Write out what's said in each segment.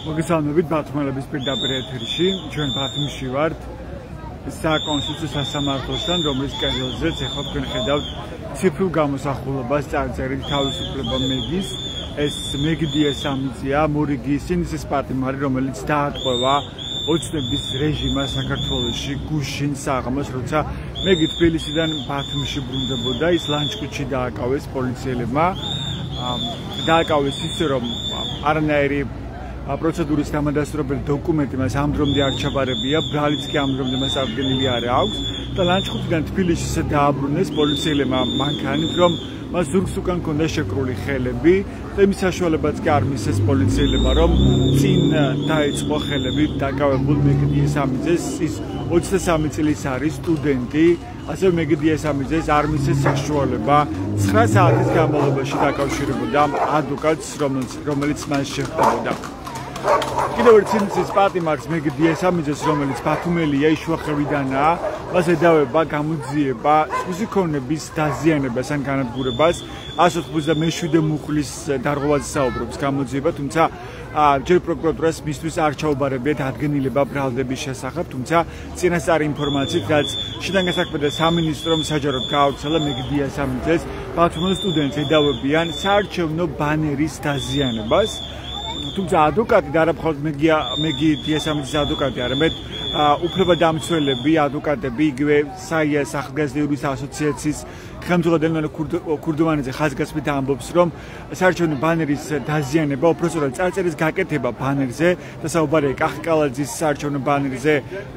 მოგესალმებით ბათუმელების პირდაპირ ეთერში. ჩვენ ბათუმში ვართ საკონსტიტუციო სასამართლოსთან, რომლის კედელზეც ახლა თქვენ ხედავთ ციფრულ გამოსახულებას წარწერით თავისუფლება მეგის. ეს მეგდიეს ამიცია მორიგი სინდისის პატიმარი, რომელიც დაატყვევა ოცნების რეჟიმას საქართველოში გუშინ საღამოს, როცა მეგი თბილისიდან ბათუმში ბრუნდებოდა. ის ლანჩხუთში დააკავეს პოლიციელებმა. დააკავეს ისე, რომ არანაირი პროცედურის დამადასტურებელი დოკუმენტი მას ამ დრომდე არ ჩაბარებია, ბრალიც კი ამ დრომდე მას აღდგენილი არ აქვს და ლანჩხუთიდან თბილისში დააბრუნეს პოლიციელებმა მანქანით, რომ მას ზურგს უკან ჰქონდა შეკრული ხელები და იმის საშუალებაც კი არ მისცეს პოლიციელებმა, რომ წინ დაიწყო ხელები დაკავებულ მეგდიეს ამიძეს. ის 23 წლის არის სტუდენტი, ასევე მეგდიეს ამიძეს არ მისცეს საშუალება 9 საათის განმავლობაში დაკავშირებოდა ადვოკატს, რომელიც მას შეხვდებოდა. კიდევ ერთ სინდისის პატიმარს მეგდიეს ამიძეს, რომელიც ბათუმელია, იშვახევიდანაა, მას ედავება გამოძიება სუზიქონების დაზიანებას ან განადგურებას. 187 მუხლის დარღვევაზე საუბრობს გამოძიება, თუმცა ჯერ პროკურატურას მისთვის არ ჩაუბარებიათ ადგენილება ბრალდების შესახებ, თუმცა წინასწარი ინფორმაციით, რაც შინაგან საქმეთა სამინისტრომ საჯაროდ გაავრცელა მეგდიეს ამიძეს, ბათუმელ სტუდენტს ედავებიან საარჩევნო ბანერის დაზიანებას. თუმცა ადვოკატი და არა მხოლოდ მეგი დიესამიძის ადვოკატი, არამედ უფლებადამცველები, ადვოკატები, იგივე საიას ახალგაზრდების ასოციაციის ხელმძღვანელი ქურდოვანიძე ხაზგასმით ამბობს, რომ საარჩევნო ბანერის დაზიანება, უпростоრად წარწერის გაკეთება ბანერზე და საუბარია კახკალაძის საარჩევნო ბანერზე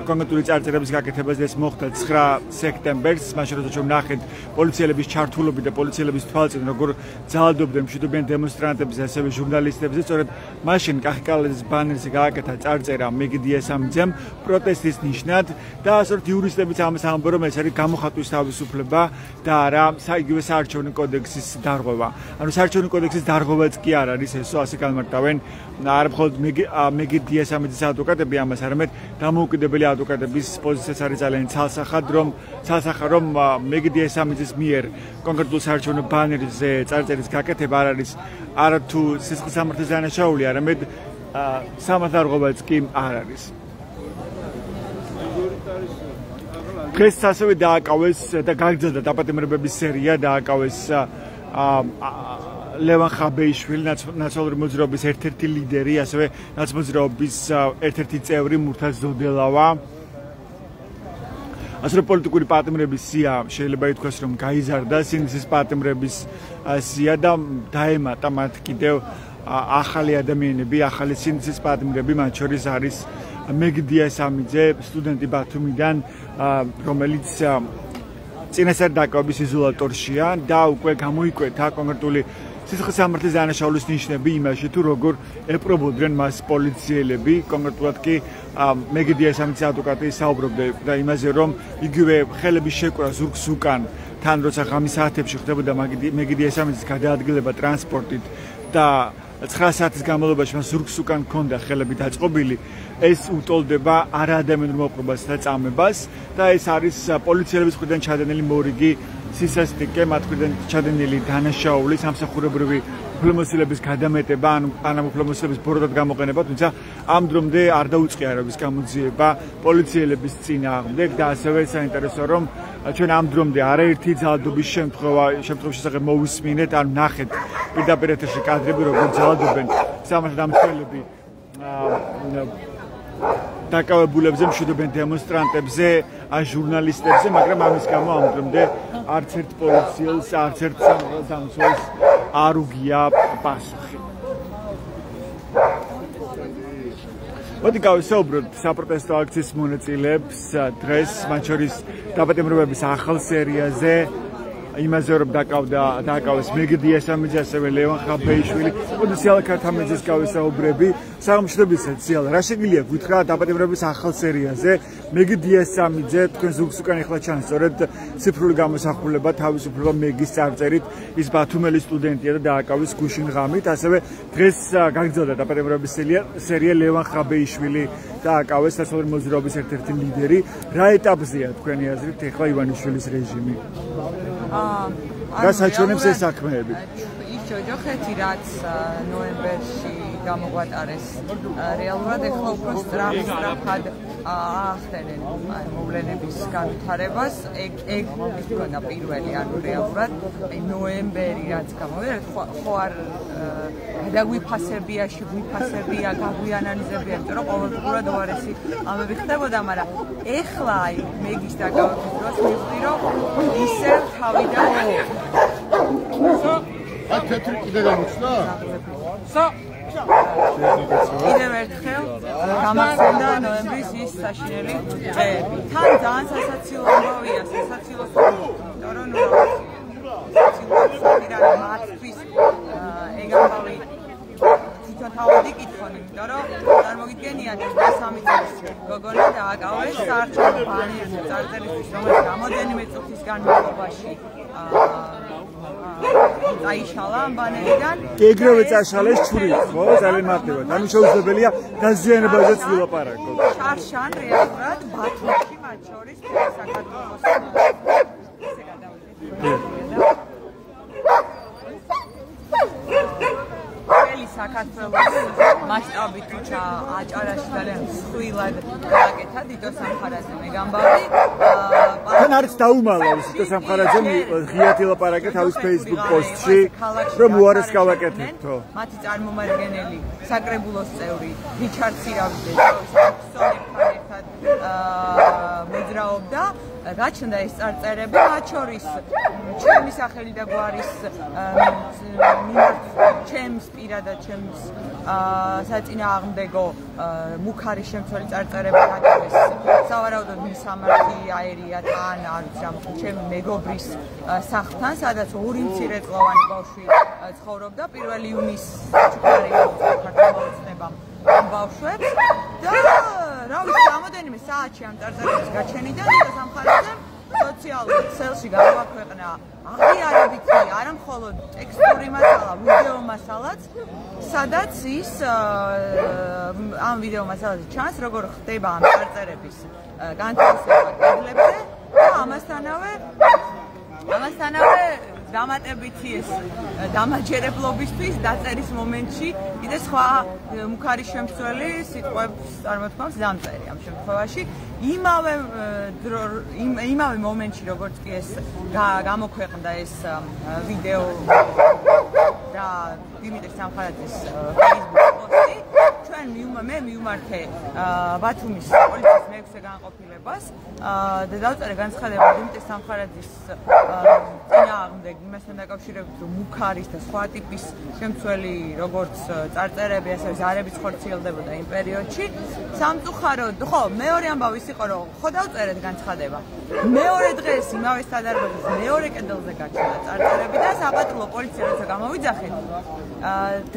კონკრეტული წარწერების გაკეთებაზე, ეს მოხდა 9 სექტემბერს, მაშინ როდესაც ნახეთ პოლიციელების ჩართულობით და პოლიციელების თვალწინ როგორ ძალადობდნენ, მშვიდობიან დემონსტრანტებს, ასევე ჟურნალისტებს, სწორედ მაშინ კახკალაძის ბანერზე გააკეთა წარწერა მეგდიეს ამიძემ პროტესტის ნიშნად და ასეთ იურისტებიც ამას ამბობენ, რომ ეს არის გამოხატვის თავისუფლება და არა იგივე საარჩევნო კოდექსის დარღვევა. ანუ საარჩევნო კოდექსის დარღვევაც კი არ არის ესო, ასე განმარტავენ არა მხოლოდ მეგი დიესამიძის ადვოკატები ამას, არამედ დამოუკიდებელი ადვოკატების პოზიციაც არის ძალიან ცალსახად, რომ მეგი დიესამიძის მიერ კონკრეტულ საარჩევნო ბანერზე წარწერის გაკეთება არ არის არათუ სისხლის სამართლის დანაშაული, არამედ სამართალდარღვევაც კი არ არის. დღეს ასევე დააკავეს და გაგრძელდა დაპატიმრებების სერია, დააკავეს ლევან ხაბეიშვილი, ნაციონალური მოძრაობის ერთ-ერთი ლიდერი, ასევე ნაცმოძრაობის ერთ-ერთი წევრი მურთაზ ზოდელავა. ასე რომ პოლიტიკური პატიმრების სია შეიძლება ითქვას, რომ გაიზარდა სინდისის პატიმრების სია და დაემატა მათ კიდევ ახალი ადამიანები, ახალი სინდისის პატიმრები, მათ შორის არის მეგდიეს ამიძე, სტუდენტი ბათუმიდან, რომელიც წინასწარ დაკავების იზოლატორშია და უკვე გამოიკვეთა კონკრეტული სისხლის სამართლის დანაშაულის ნიშნები იმაში, თუ როგორ ეპრობოდნენ მას პოლიციელები, კონკრეტულად კი მეგდიეს ამიძის ადვოკატი საუბრობდა და იმაზე, რომ იგივე ხელების შეკვრა ზურგს უკან, თან როცა ღამის საათებში ხდებოდა მეგდიეს ამიძის გადაადგილება ტრანსპორტით და 9 საათის განმავლობაში მას ზურგს უკან ჰქონდა ხელები დაწყობილი, ეს უტოლდება არაადამიანურ მოპყრობას და წამებას და ეს არის პოლიციელების მხრიდან ჩადენილი მორიგი სისასტიკე, მათ მხრიდან ჩადენილი დანაშაული, სამსახურებრივი უფლებამოსილების გადამეტება, ან უფლებამოსილების ბოროტად გამოყენება, თუმცა ამ დრომდე არ დაუწყიარების გამოძიება პოლიციელების წინააღმდეგ და ასევე საინტერესოა, რომ ჩვენ ამ დრომდე არაერთი ძალადობის შემთხვევის შესახებ მოვისმინეთ, ან ნახეთ პირდაპირ ეთერში კადრები, როგორ ძალადობენ სამართალდამცველები დაკავებულებზე, მშვიდობიან დემონსტრანტებზე, ჟურნალისტებზე, მაგრამ ამის გამო ამ დრომდე არც ერთ პოლიციელს, არც ერთ სამართალდამცველს არ უგია პასუხი. მოდი გავისაუბროთ საპროტესტო აქციის მონაწილეებს დღეს, მათ შორის დაპატიმრებების ახალ სერიაზე, იმაზე რომ დააკავეს მეგდი ესამიძე, ასევე ლევან ხაბეიშვილი, პოტენციალ ქართამიძეს გავესაუბრები. საღამოშრომის სეციალ რა შეგვიძლია გითხრა დაპატიმრების ახალ სერიაზე მეგდი ესამიძე თქვენ ზუგს უკან ეხლა ჩანს სწორედ ციფრული გამოსახულება თავისუფლება მეგის წარწერით ის ბათუმელი სტუდენტია და დააკავის გუშინ ღამით ასევე დღეს გაგრძელდა დაპატიმრების სერია ლევან ხაბეიშვილი დააკავეს სასწავლო მოძრაობის ერთ-ერთი ლიდერი რა ეტაპზეა თქვენი აზრით ეხლა ივანიშვილის რეჟიმი რა საჩვენებს ეს საქმეები ის ჯოჯოხეთი რაც ნოემბერში გამოგვატარეს რეალურად ეხლა უფრო სწრაფად ახდენენ მოვლენების განვითარებას ეგ მოგქონდა პირველი ანუ რეალურად ნოემბერი რაც გამოვიდა ხო არ გადაგვიფასებია შეგვიფასებია გაგვიანალიზებია იმიტომ რომ ყოველდღურად უარესი ამები ხდებოდა მაგრამ ეხლა მეგის დაკავების დროს მივხვდი რომ ისევ თავიდან თეთრი კიდე გამოჩნდა? კიდევ ერთხელ გამახსენდა ნოემბრის ის საშინელი დღეები. თან ძალიან სასაცილო ამბავია, სასაცილო იმიტომ რომ მათთვის ეგ ამბავი თვითონ თავადი კითხონი, იმიტომ რომ წარმოგიდგენიათ 3 წელს გოგონა დააკავეს საარჩევნო ბანერზე წარწერისთვის, რომელიც რამოდენიმე წუთის განმავლობაში აიშალა ამ ბანერიდან. ეგრევე წაშალეს ჩურით, ხო? ძალიან მარტივად. ანუ შეუძლებელია დაზიანებაზეც ვილაპარაკოთ. შარშან რეალურად ბათუმში მათ შორის საქართველოს ესე გადავიდეთ. საქართველოს მასშტაბით თუცა აჭარაში ძალიან მსხვილად გააკეთა დიდო სამხარაზე მეგამბავი. თან არის დაუმალავს დიდო სამხარაძემ ღიად ილაპარაკა თავის Facebook პოსტში რომ უარეს გავაკეთებთო. მათი წარმომადგენელი საკრებულოს წევრი რიჩარდ სირავიძე სოლებთან ერთად მოძრაობდა გაჩნდა ეს წარწერები მათ შორის ჩემი სახელი და გვარის ჩემს პირადად ჩემს საწინააღმდეგო მუქარი შემცველი წარწერები გაჩნდეს სავარაუდოდ მისამართი აერია თან არის რამ ჩემი მეგობრის სახლთან სადაც 2 მცირეწლოვანი ბავშვი ცხოვრობდა 1 იუნის ჩუქარი საქართველოს ცნებამ ბავშვებს და რა ვიცი რამოდენიმე საათში ამ წარწერების გაჩენიდან და სამხარაძემ სოციალურ ქსელში გამოაქვეყნა აღიარებითი არა მხოლოდ ტექსტური მასალა, ვიდეო მასალაც, სადაც ის ამ ვიდეო მასალაზე ჩანს, როგორ ხდება ამ წარწერების განთავსება კედლებზე და ამასთანავე დამატებითი ეს დამაჯერებლობისთვის დაწერის მომენტში კიდე სხვა მუქარი შემცველი სიტყვებს წარმოთქმავს დამწერი ამ შემთხვევაში იმავე მომენტში როგორც კი ეს გამოქვეყნდა ეს ვიდეო და დიმიტრი სამხარაძის Facebook პოსტი ჩვენ მე მივმართე ბათუმის პოლიციის მეექვსე განყოფილებას და დავწერე განცხადება დიმიტრი სამხარაძის წინააღმდეგ იმასთან დაკავშირებით რომ მუქარის და სხვა ტიპის შემცველი როგორც წარწერები ასევე ზარების ხორციელდებოდა იმ პერიოდში სამწუხაროდ ხო მეორე ამბავი ის იყო რომ ხო დავწერეთ განცხადება მეორე დღეს იმავე სადარბაზის მეორე კედელზე გაჩნდა წარწერები და საპატრულო პოლიცია როცა გამოვიძახეთ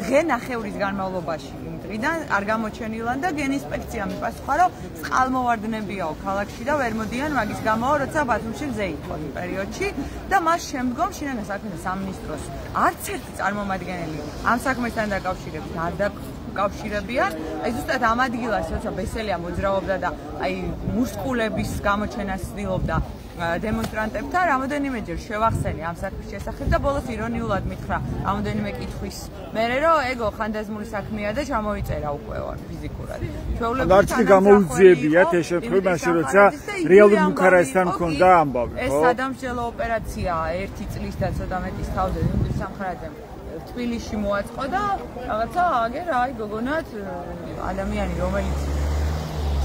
დღე-ნახევრის განმავლობაში დღიდან არ გამოჩენილან და გენინსპექციამ მიპასუხა რომ წყალმოვარდნებიაო ქალაქში და ვერ მოდიან მაგის გამო როცა ბათუმში მზე იყო იმ პერიოდში და მას შემდგომ შინაგან საქმეთა სამინისტროს არც ერთი წარმომადგენელი ამ საქმესთან დაკავშირებით არ დაკავშირებიან აი ზუსტად ამ ადგილას როცა ბესელია მოძრაობდა და აი მუსკულების გამოჩენას ცდილობდა დემონსტრანტებთან რამოდენიმეჯერ შევახსენე ამ საქმის შესახებ და ბოლოს ირონიულად მითხრა რამოდენიმე კითხვის მერე რომ ეგო ხანდაზმული საქმეა და ჩამოიწერა უკვე ფიზიკურად. არც კი გამოუძიებიათ ეს შემთხვევა მაშინ როცა რეალურ მუქარასთან მქონდა ამბავი, ხო? ეს სადამსჯელო ოპერაციაა 1 წლის და ცოტა მეტის თავზე დიმიტრი სამხარაძემ თბილისში მოაწყო და რაღაცა აგერ აი გოგონათ ადამიანი რომელიც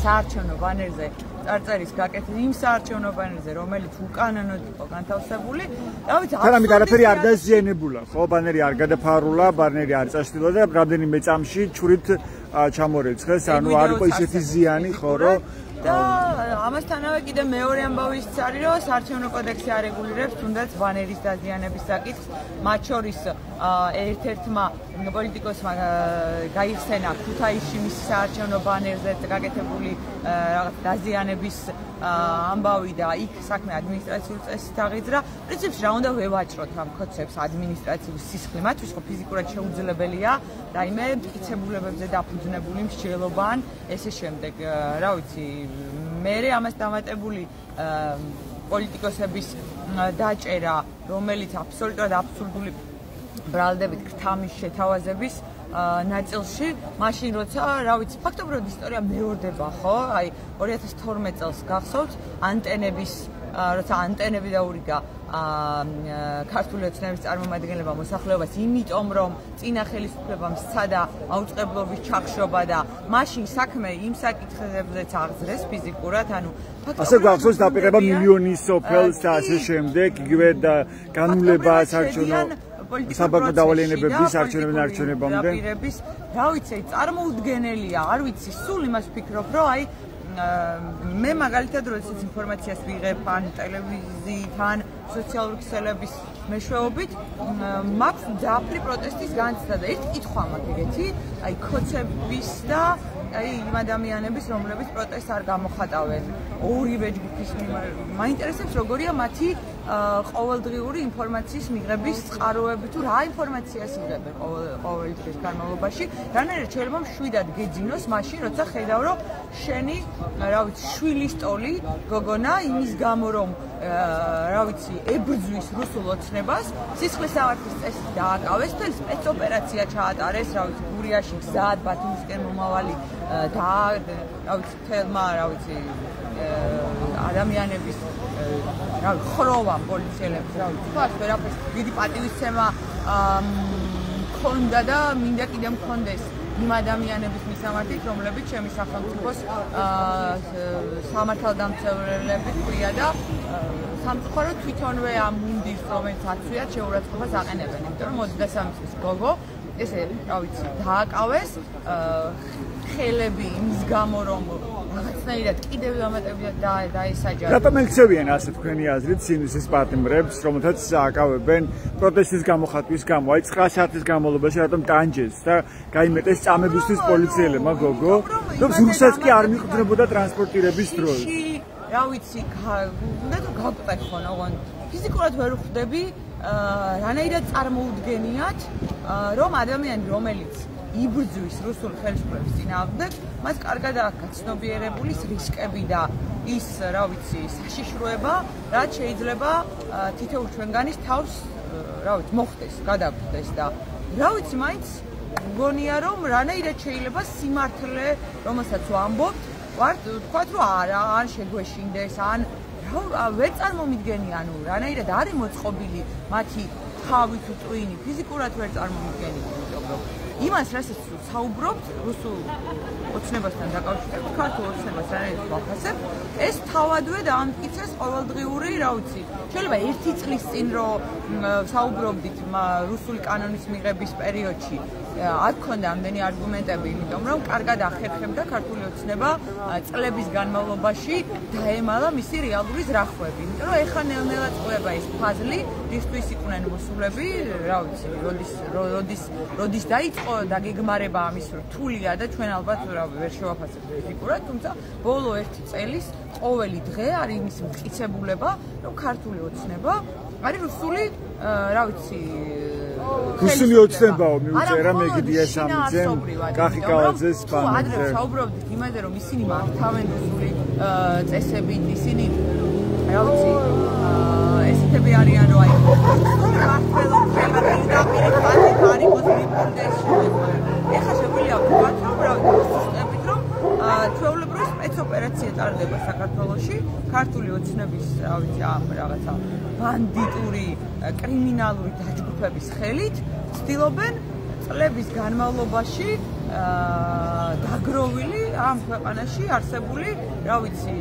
საარჩევნო ბანერზე წარწერის გაკეთდა იმ საარჩევნო ბანერზე რომელიც უკანონოდ იყო განთავსებული და ვიცი ამით არაფერი არ დაზიანებულა ხო ბანერი არ გადაფარულა ბანერი არ წაშლილა და რამდენიმე წამში ჩურით ჩამორეცხეს ანუ არ იყო ისეთი ზიანი ხო რომ და ამასთანავე კიდე მეორე ამბავი არის, რომ საარჩევნო კოდექსი არეგულირებს თუნდაც ბანერის დაზიანების საკითხს, მათ შორის ერთ-ერთმა პოლიტიკოსმა გაიხსენა ქუთაისში მის საარჩევნო ბანერზე გაკეთებული რაღაც დაზიანების ამბავი და იქ საქმე ადმინისტრაციული წესით აღიძრა. პრინციპში რა უნდა ვევაჭროთ ამ ქოცებს ადმინისტრაციული სისხლი, მათთვის ხო ფიზიკურად შეუძლებელია, რაიმე მტკიცებულებებზე დაფუძნებული მსჯელობა ან ესე შემდეგ. რა ვიცი, მე ამას დამატებული პოლიტიკოსების დაჭერა, რომელიც აბსოლუტურად აბსურდული ბრალდებით ქრთამის შეთავაზების ნაწილში, მაშინ როცა, რა ვიცი, ფაქტობრივად ისტორია მეორდება, ხო? აი 2012 წელს გახსოვთ ანტენების, როცა ანტენები დაურიგა ქართული ოცნების წარმომადგენლებმა მოსახლეობას, იმიტომ რომ წინა ხელისუფლებამ სცადა აუწყებლობის ჩახშობა და მაშინ საქმე იმ საკითხებზეც აღძრეს ფიზიკურად, ანუ ასე გახსოვს დაპირება მილიონი სოფელს და ასე შემდეგ, იგივე განულება საარჩევნო საბანკო დავალენებების არჩევნებამდე. რა ვიცი, წარმოუდგენელია, არ ვიცი, სულ იმას ვფიქრობ, რომ აი მე მაგალითად როდესაც ინფორმაციას ვიღებ ან ტელევიზიით ან სოციალური ქსელების მეშვეობით, მაქვს ძაფრი პროტესტის განცდა და ერთ კითხვა მაქვს ეგეთი, აი ქოცების და აი იმ ადამიანების, რომლებიც პროტესტს არ გამოხატავენ, ორივე ჯგუფის მაინტერესებს როგორია მათი ყოველდღიური ინფორმაციის მიღების წყაროები თუ რა ინფორმაციას იღებენ ყოველდღის განმავლობაში, რანაირად შეიძლება მშვიდად გეძინოს მაშინ, როცა ხედავ, რომ შენი, რა ვიცი, შვილის ტოლი გოგონა იმის გამო, რომ რა ვიცი, ებრძვის რუსულ ოცნებას, სისხლის სამართლის წესით დააკავეს, თელ სპეცოპერაცია ჩაატარეს, რა ვიცი, გურიაში გზად ბათუმისკენ მომავალი და რა ვიცი, თელმა, რა ვიცი, ადამიანების რა ვიცი, ხროვან პოლიციელებს, რა ვიცი, თქვათ, ვერაფერს დიდი პატივისცემა მქონდა და მინდა კიდე მქონდეს იმ ადამიანების მისამართით, რომლებიც ჩემი სახელმწიფოს სამართალდამცველები ქვია და სამწუხაროდ თვითონვე ამ მუნდირს, რომელიც აცვიათ, შეურაცხყოფას აყენებენ, იმიტომ რომ 23 წლის გოგო ესე, რა ვიცი, დააკავეს ხელები იმის გამო, რომ რაღაცნაირად კიდევ დამატებულად დაესაჯა. რატომ ელცევიან ასე თქვენი აზრით სინდისის პარტნიორებს, რომელთაც აკავებენ პროტესტის გამოხატვის გამო, აი 9 საათის განმავლობაში რატომ ტანჯეს და გაიმეტეს წამებისთვის პოლიციელებმა გოგო, რომ ზურგსაც კი არ მიყვდებოდა ტრანსპორტირების დროს. რა ვიცი, უნდა თუ გავყეხონ, ოღონდ ფიზიკურად ვერ ვხვდები, რანაირად წარმოუდგენიათ, რომ ადამიანი, რომელიც იბრძვის რუსულ ხელისუფლების წინააღმდეგ, მას კარგად აქვს გაცნობიერებული რისკები და ის, რა ვიცი, საშიშროება, რაც შეიძლება თითოეულ ჩვენგანის თავს, რა ვიცი, მოხდეს, გადაგვდეს და რა ვიცი, მაინც მგონია, რომ რანაირად შეიძლება სიმართლე, რომელსაც ვამბობთ, ვთქვათ, რომ არა, ან შეგვეშინდეს, ან ვერ წარმომიდგენი, ანუ რანაირად არის მოწყობილი მათი თავი თუ ტვინი, ფიზიკურად ვერ წარმომიდგენი, რომ იმას, რასაც საუბრობთ რუსულ ოცნებასთან დაკავშირებით, ქართულ ოცნებას რანაირად ვახასებ, ეს თავადვე დაამტკიცეს ყოველდღიური, რა ვიცი, შეიძლება 1 წლის წინ რომ საუბრობდით რუსული კანონის მიღების პერიოდში, აქ ქონდა ამდენი არგუმენტები, იმიტომ რომ კარგად ახერხებდა ქართული ოცნება წლების განმავლობაში დაემალა მისი რეალური ზრახვები, იმიტომ რომ ეხლა ნელ-ნელა წყვება ეს ფაზლი, რისთვის იყვნენ მოსულები, რა ვიცი, როდის დაიწყო დაგეგმარება ამის რთულია და ჩვენ ალბათ ვერ შევაფასებთ ფიზიკურად, თუმცა ბოლო 1 წელის ყოველი დღე არის იმის მტკიცებულება, რომ ქართული ოცნება არის რუსული, რა ვიცი, რუსული ოცნებაო მიუწერა მეგდია სამიძემ, კახი კალაძეს ბანერზე. ადრე საუბრობდით იმაზე, რომ ისინი მართავენ რუსული წესებით, ისინი, რა ვიცი, ესეთები არიან, რომ აი მართლობა შეიძლება პირდაპირ ხალხი არ იყოს მიბუნდეს. ეხლა შეგვიძლია ვთქვათ, რომ რა ვიცი, სისტემით, რომ ჩვეულებრივი სპეცოპერაცია ტარდება საქართველოში, ქართული ოცნების, რა ვიცი, ამ რაღაცა ბანდიტური, კრიმინალური დაჯგუფების ხელით ცდილობენ წლების განმავლობაში დაგროვილი ამ ქვეყანაში არსებული, რა ვიცი,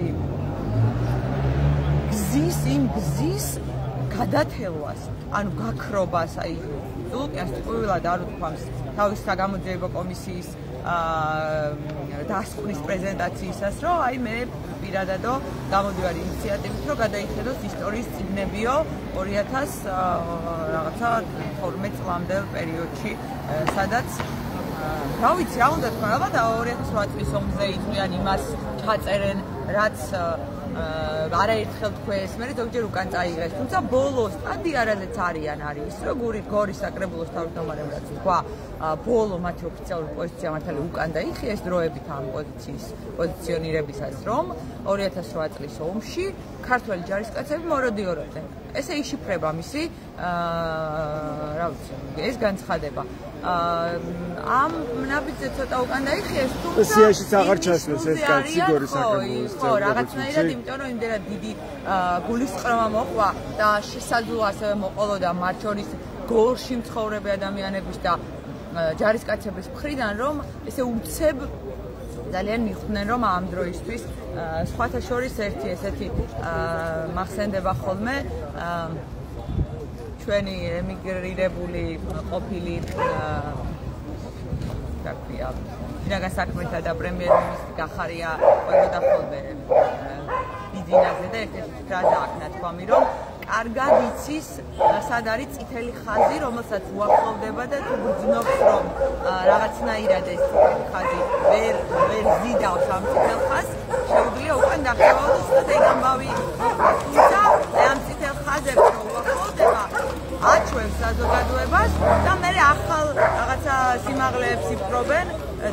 გზის გადათელვას, ანუ გაქრობას, აი ზულუკიანს ტყუილად არ უთქვამს თავის საგამოძიებო კომისიის დასკვნის პრეზენტაციისას, რომ აი მე პირადადო გამოდივარ ინიციატივით, რომ გადაიხედოს ისტორიის წიგნებიო 2000 რაღაცა 12 წლამდელ პერიოდში, სადაც რა ვიცი, რა უნდა თქვა, ალბათ 2008 წლის ომზე იწვიან იმას ჩაწერენ, რაც არაერთხელ თქვეს, მე ზოგჯერ უკან წაიღეს, თუმცა ბოლო სტადია რაზეც არიან არის, რომ გორის საკრებულოს თავმჯდომარემ რაც თქვა, ბოლო მათი ოფიციალური პოზიცია მართალი უკან დაიხიეს დროებით ამ პოზიციის პოზიციონირებისას, რომ 2008 წლის ომში ქართველი ჯარისკაცები მოროდიორობდნენ. ესე იშიფრება მისი რა ვიცი, ეს განცხადება. ამ ნაბიჯზე ცოტა უკან დაიხიეს, თუმცა სიაშიც აღარ ჩასვეს ეს კაცი გორის საკრებულოს. ხო, რაღაცნაირად, იმიტომ რომ იმდენად დიდი გულისწყრომა მოყვა და შესაძლოა ასევე მოყოლოდა მათ შორის გორში მცხოვრები ადამიანების და ჯარისკაცების მხრიდან, რომ ესე უცებ ძალიან მიხვდნენ, რომ ამ დროისთვის სხვათა შორის ერთი ესეთი მახსენდება ხოლმე ჩვენი ემიგრირებული ყოფილი რა ქვია შინაგან საქმეთა და პრემიერ-მინისტრი გახარია ყვებოდა ხოლმე ბიზნესზე და ერთ-ერთი ფრაზა აქვს ნათქვამი, რომ კარგად იცის სად არის წითელი ხაზი, რომელსაც უახლოვდება და თუ გძნობს, რომ რაღაცნაირად ეს წითელი ხაზი ვერ ზიდავს ამ წითელ ხაზს, შეუძლია უკან დახევას და ეგ ამბავი. თუმცა ამ წითელ ხაზებს რომ უახლოვდება, აჩვევს საზოგადოებას და მე ახალ რაღაცა სიმაღლეებს იფრობენ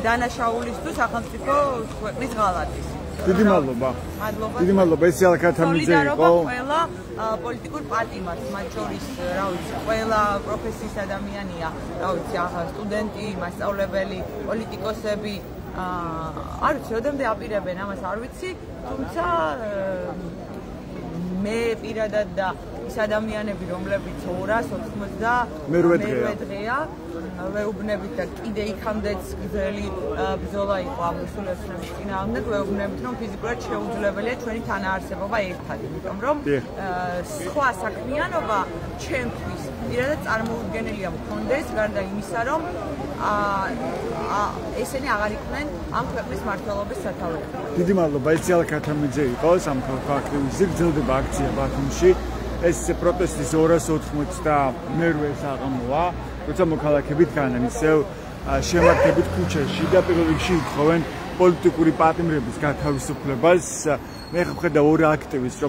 დანაშაულისთვის სახელმწიფო ქვეყნის ღალატის. დიდი მადლობა. დიდი მადლობა. ეს იალა ქათამიძე იყო. ყველა პოლიტიკურ პარტიას, მათ შორის, რა ვიცი, ყველა პროფესიის ადამიანია, რა ვიცი, სტუდენტი, მასწავლებელი, პოლიტიკოსები, არ ვიცი, როდემდე აპირებენ ამას არ ვიცი, თუმცა მე პირადად და ის ადამიანები, რომლებიც 288 დღეა ვეუბნებით და კიდე იქამდეც გრძელი ბრძოლა იყო ამ მოსულეცნების წინააღმდეგ, ვეუბნებით, რომ ფიზიკურად შეუძლებელია ჩვენი თანაარსებობა ერთად, იმიტომ რომ სხვა საქმიანობა ჩემთვის პირადად წარმოუდგენელია მქონდეს, გარდა იმისა, რომ ესენი აღარ იყვნენ ამ ქვეყნის მმართველობის სათავეში. დიდი მადლობა. ეს იალა ქათამიძე იყო, სამხელმოქმედო აქტივისტი, გრძელდება აქცია ბათუმში. ეს პროტესტის 288 საღამოა, როცა მოქალაქეები დგანან ისევ შემართებით ქუჩაში და პირველ რიგში ითხოვენ პოლიტიკური პატიმრების გათავისუფლებას. მე ხედავ ორი აქტივისტს,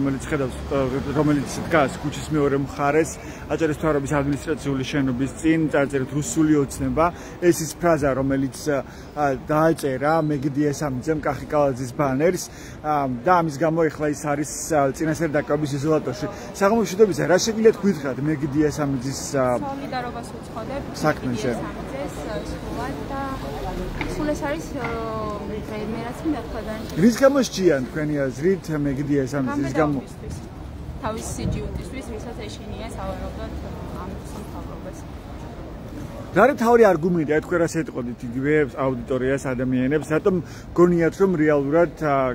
რომელიც დგას ქუჩის მეორე მხარეს, აჭარის მთავრობის ადმინისტრაციული შენობის წინ, წარწერით რუსული ოცნება. ეს ის ფრაზა, რომელიც დააწერა მეგდი ესამიძემ კახიკალაძის ბანერს და ამის გამო ეხლა ის არის წინასწარ დაკავების იზოლატორში. საღამოს მშვიდობისა, რა შეგვიძლია თქვით მეგდი ესამიძის სოლიდარობას უცხოდებ საქმეზე. სულ ეს არის მე რაც მინდა თქვა და რის გამო სჭიან თქვენი აზრით მეგდი ესამიძის გამო თავის სიჯიუტისთვის, ვისაც ეშინია სავარაუდოდ ამ სამთავრობას. რა არის თავი არგუმენტი, აი თქვენ რასაც ეტყოდით იგივე აუდიტორიას ადამიანებს, რატომ გონიათ რომ რეალურად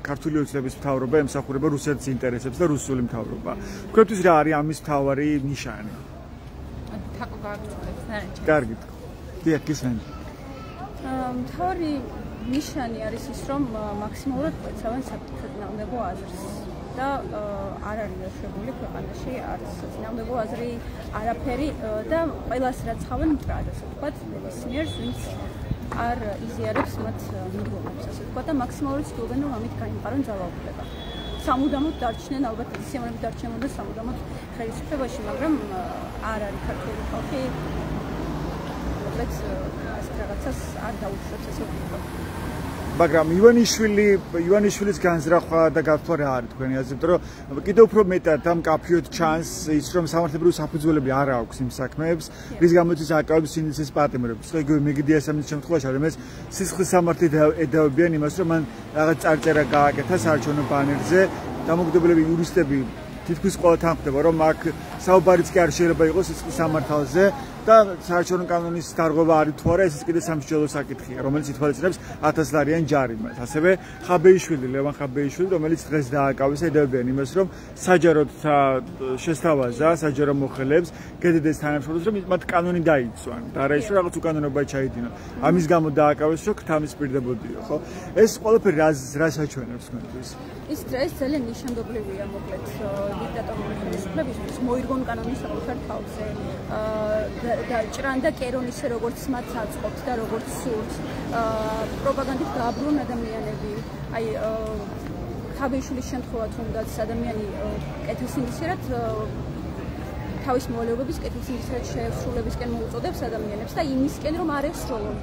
ქართული ოცნების მთავრობა ემსახურება რუსეთის ინტერესებს და რუსული მთავრობა. თქვენთვის რა არის ამის მთავარი ნიშანი? კარგით. დიახ, გისმენთ. მთავარი ნიშანი არის ის, რომ მაქსიმალურად ეცავენ საწინააღმდეგო აზრს და არ არის დაშვებული ქვეყანაში არც საწინააღმდეგო აზრი არაფერი და ყველას რაც ხავენ მტრად, ასე ვთქვათ, ნებისმიერს, ვინც არ იზიარებს მათ მიდგომებს, ასე ვთქვათ და მაქსიმალურად ცდილობენ, რომ ამით გაიმყარონ ძალაუფლება. სამუდამოდ დარჩნენ, ალბათ ისევ დარჩნენ და სამუდამოდ ხელისუფლებაში, მაგრამ არ არის ქართული ხალხი რაღაცას არ დაუშვებს, ასე ვთქვათ. მაგრამ ივანიშვილის განზრახვა და გათვლა რა არის თქვენი აზრით, რომ კიდევ უფრო მეტად ამ კაფიოდ ჩანს ის, რომ სამართლებრივი საფუძვლები არ აქვს იმ საქმეებს, რის გამოც ის აკავებს ინიციატივის პატიმრებს. იგივე მეგდი ესამიძის შემთხვევაში ადამიანს სისხლის სამართლით ედავებიან იმას, რომ მან რაღაც წარწერა გააკეთა საარჩევნო ბანერზე, დამოუკიდებლები იურისტები თითქმის ყველა თანხმდება, რომ აქ საუბარიც კი არ შეიძლება იყოს სისხლის სამართალზე და საარჩევნო კანონის დარღვევა არის თუ არა, ეს კიდე სამსჯელო საკითხია, რომელიც ითვალისწინებს 1000 ლარიან ჯარიმას. ასევე ხაბეიშვილი, ლევან ხაბეიშვილი, რომელიც დღეს დააკავეს, ედებიან იმას, რომ საჯაროდ შესთავაზა საჯარო მოხელეებს გედედეს თანამშრომლებს, რომ მათ კანონი დაიცვან და არა ის რომ რაღაც უკანონობა ჩაიდინონ. ამის გამო დააკავეს, რომ ქთამის პირდებოდიო, ხო? ეს ყველაფერი რას აჩვენებს თქვენთვის? ის ძალიან ნიშანდობლივია მოკლედ დიქტატორული ხელისუფლებისთვის მოირგონ კანონის საკუთარ თავზე და ჭრან და კერონ ისე როგორც მათ აწყობთ და როგორც სურთ პროპაგანდით გააბრუნონ ადამიანები აი ხაბეიშვილის შემთხვევა თუნდაც ადამიანი კეთილსინდისიერად თავის მოვალეობების კეთილსინდისიერად შეესრულებისკენ მოუწოდებს ადამიანებს და იმისკენ რომ არ ესროლონ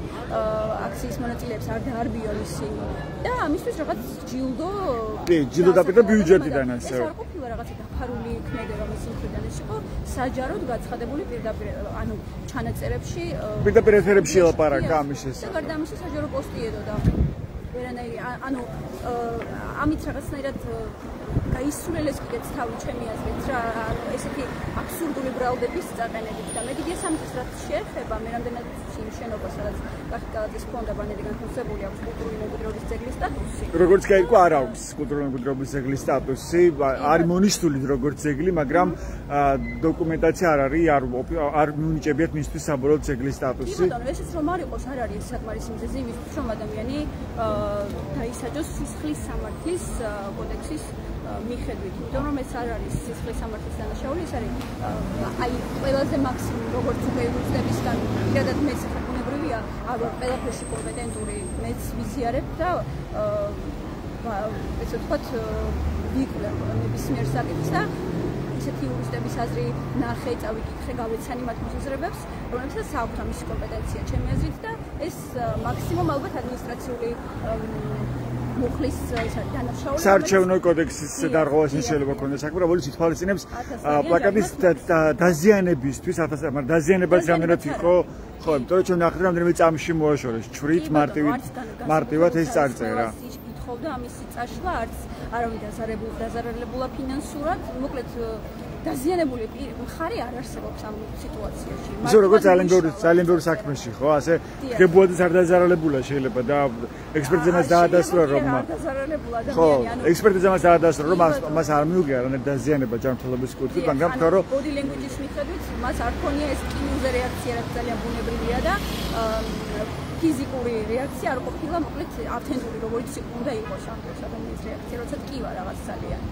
აქციის მონაწილეებს არ დაარბიონ ისინი და ამისთვის რაღაც ჯილდო დაპირდა ბიუჯეტიდან ასევე. ეს არ ყოფილა რაღაცა დაფარული ქმედება მის მხრიდან, ეს იყო საჯაროდ გაცხადებული პირდაპირ ანუ ჩანაწერებში პირდაპირ ეთერებში ელაპარაკა ამის შესახებ. და გარდა ამისა საჯარო პოსტი ედოდა. ვერანაირი ანუ ამით რაღაცნაირად გაისრულეს კიდეც თავი ჩემი აზრით რა ესეთი აბსურდული ბრალდების წაყენებით და მე კიდე სამის რაც შეეხება მე რამდენად იმ შენობას სადაც კახკალაძის ფონდა ბანერი განთავსებული აქვს კულტურული მემკვიდრეობის ძეგლის სტატუსი. როგორც გაიგო არ აქვს კულტურული მემკვიდრეობის ძეგლის სტატუსი, არის მონიშნული როგორც ძეგლი, მაგრამ დოკუმენტაცია არ არის, არ მიუნიჭებიათ მისთვის საბოლოოდ ძეგლის სტატუსი. კი ბატონო, ესეც რომ არ იყოს, არ არის საკმარისი მიზეზი იმისთვის, რომ ადამიანი დაისაჯოს სისხლის სამართლის კოდექსის მიხედვით, იმიტომ რომ ეს არ არის სისხლის სამართლის დანაშაული, ეს არის აი ყველაზე მაქსიმუმ როგორც უპირატესობისგან პირადად მე საკუთრებრივია, არ ვარ ყველაფერში კომპეტენტური, მეც ვიზიარებ და ესე ვთქვათ ვიკვლევ ნებისმიერ საკითხს და ისეთი იურისტების აზრი ნახე, წავიკითხე, გავეცანი მათ მოსაზრებებს, რომლებსაც აქვთ ამისი კომპეტენცია ჩემი აზრით და ეს მაქსიმუმ ალბათ ადმინისტრაციული მუხლის დანაშაული საარჩევნო კოდექსის დარღვევას შეიძლება ქონდეს საქმე, რომელიც ითვალისწინებს პლაკატის დაზიანებისთვის, მაგრამ დაზიანებაც რამდენად იყო, ხო, იმიტომ რომ ჩვენ ნახეთ რამდენიმე წამში მოაშორეს, ჩვრით მარტივად ეს წარწერა. ითხოვდა ამისი წაშლა, არც არავინ დაზარალებულა ფინანსურად, მოკლედ დაზიანებული მხარე არ არსებობს ამ სიტუაციაში. ისე როგორც ძალიან ბევრი საქმეში, ხო, ასე გებუადეს არ დაზარალებულა შეიძლება და ექსპერტიზემაც დაადასტურა რომ ხო, ექსპერტიზემაც დაადასტურა რომ მას არ მიუღია არანაირი დაზიანება ჯანმრთელობის კუთხით, მაგრამ თქვა რომ body language-ის მიხედვით მას არ ქონია ეს კინოზე რეაქცია, რაც ძალიან ბუნებრივია და ფიზიკური რეაქცია არ ყოფილა, მოკლედ ავთენტური როგორც უნდა იყოს ამ დროს ადამიანის რეაქცია, როცა ტკივა რაღაც ძალიან.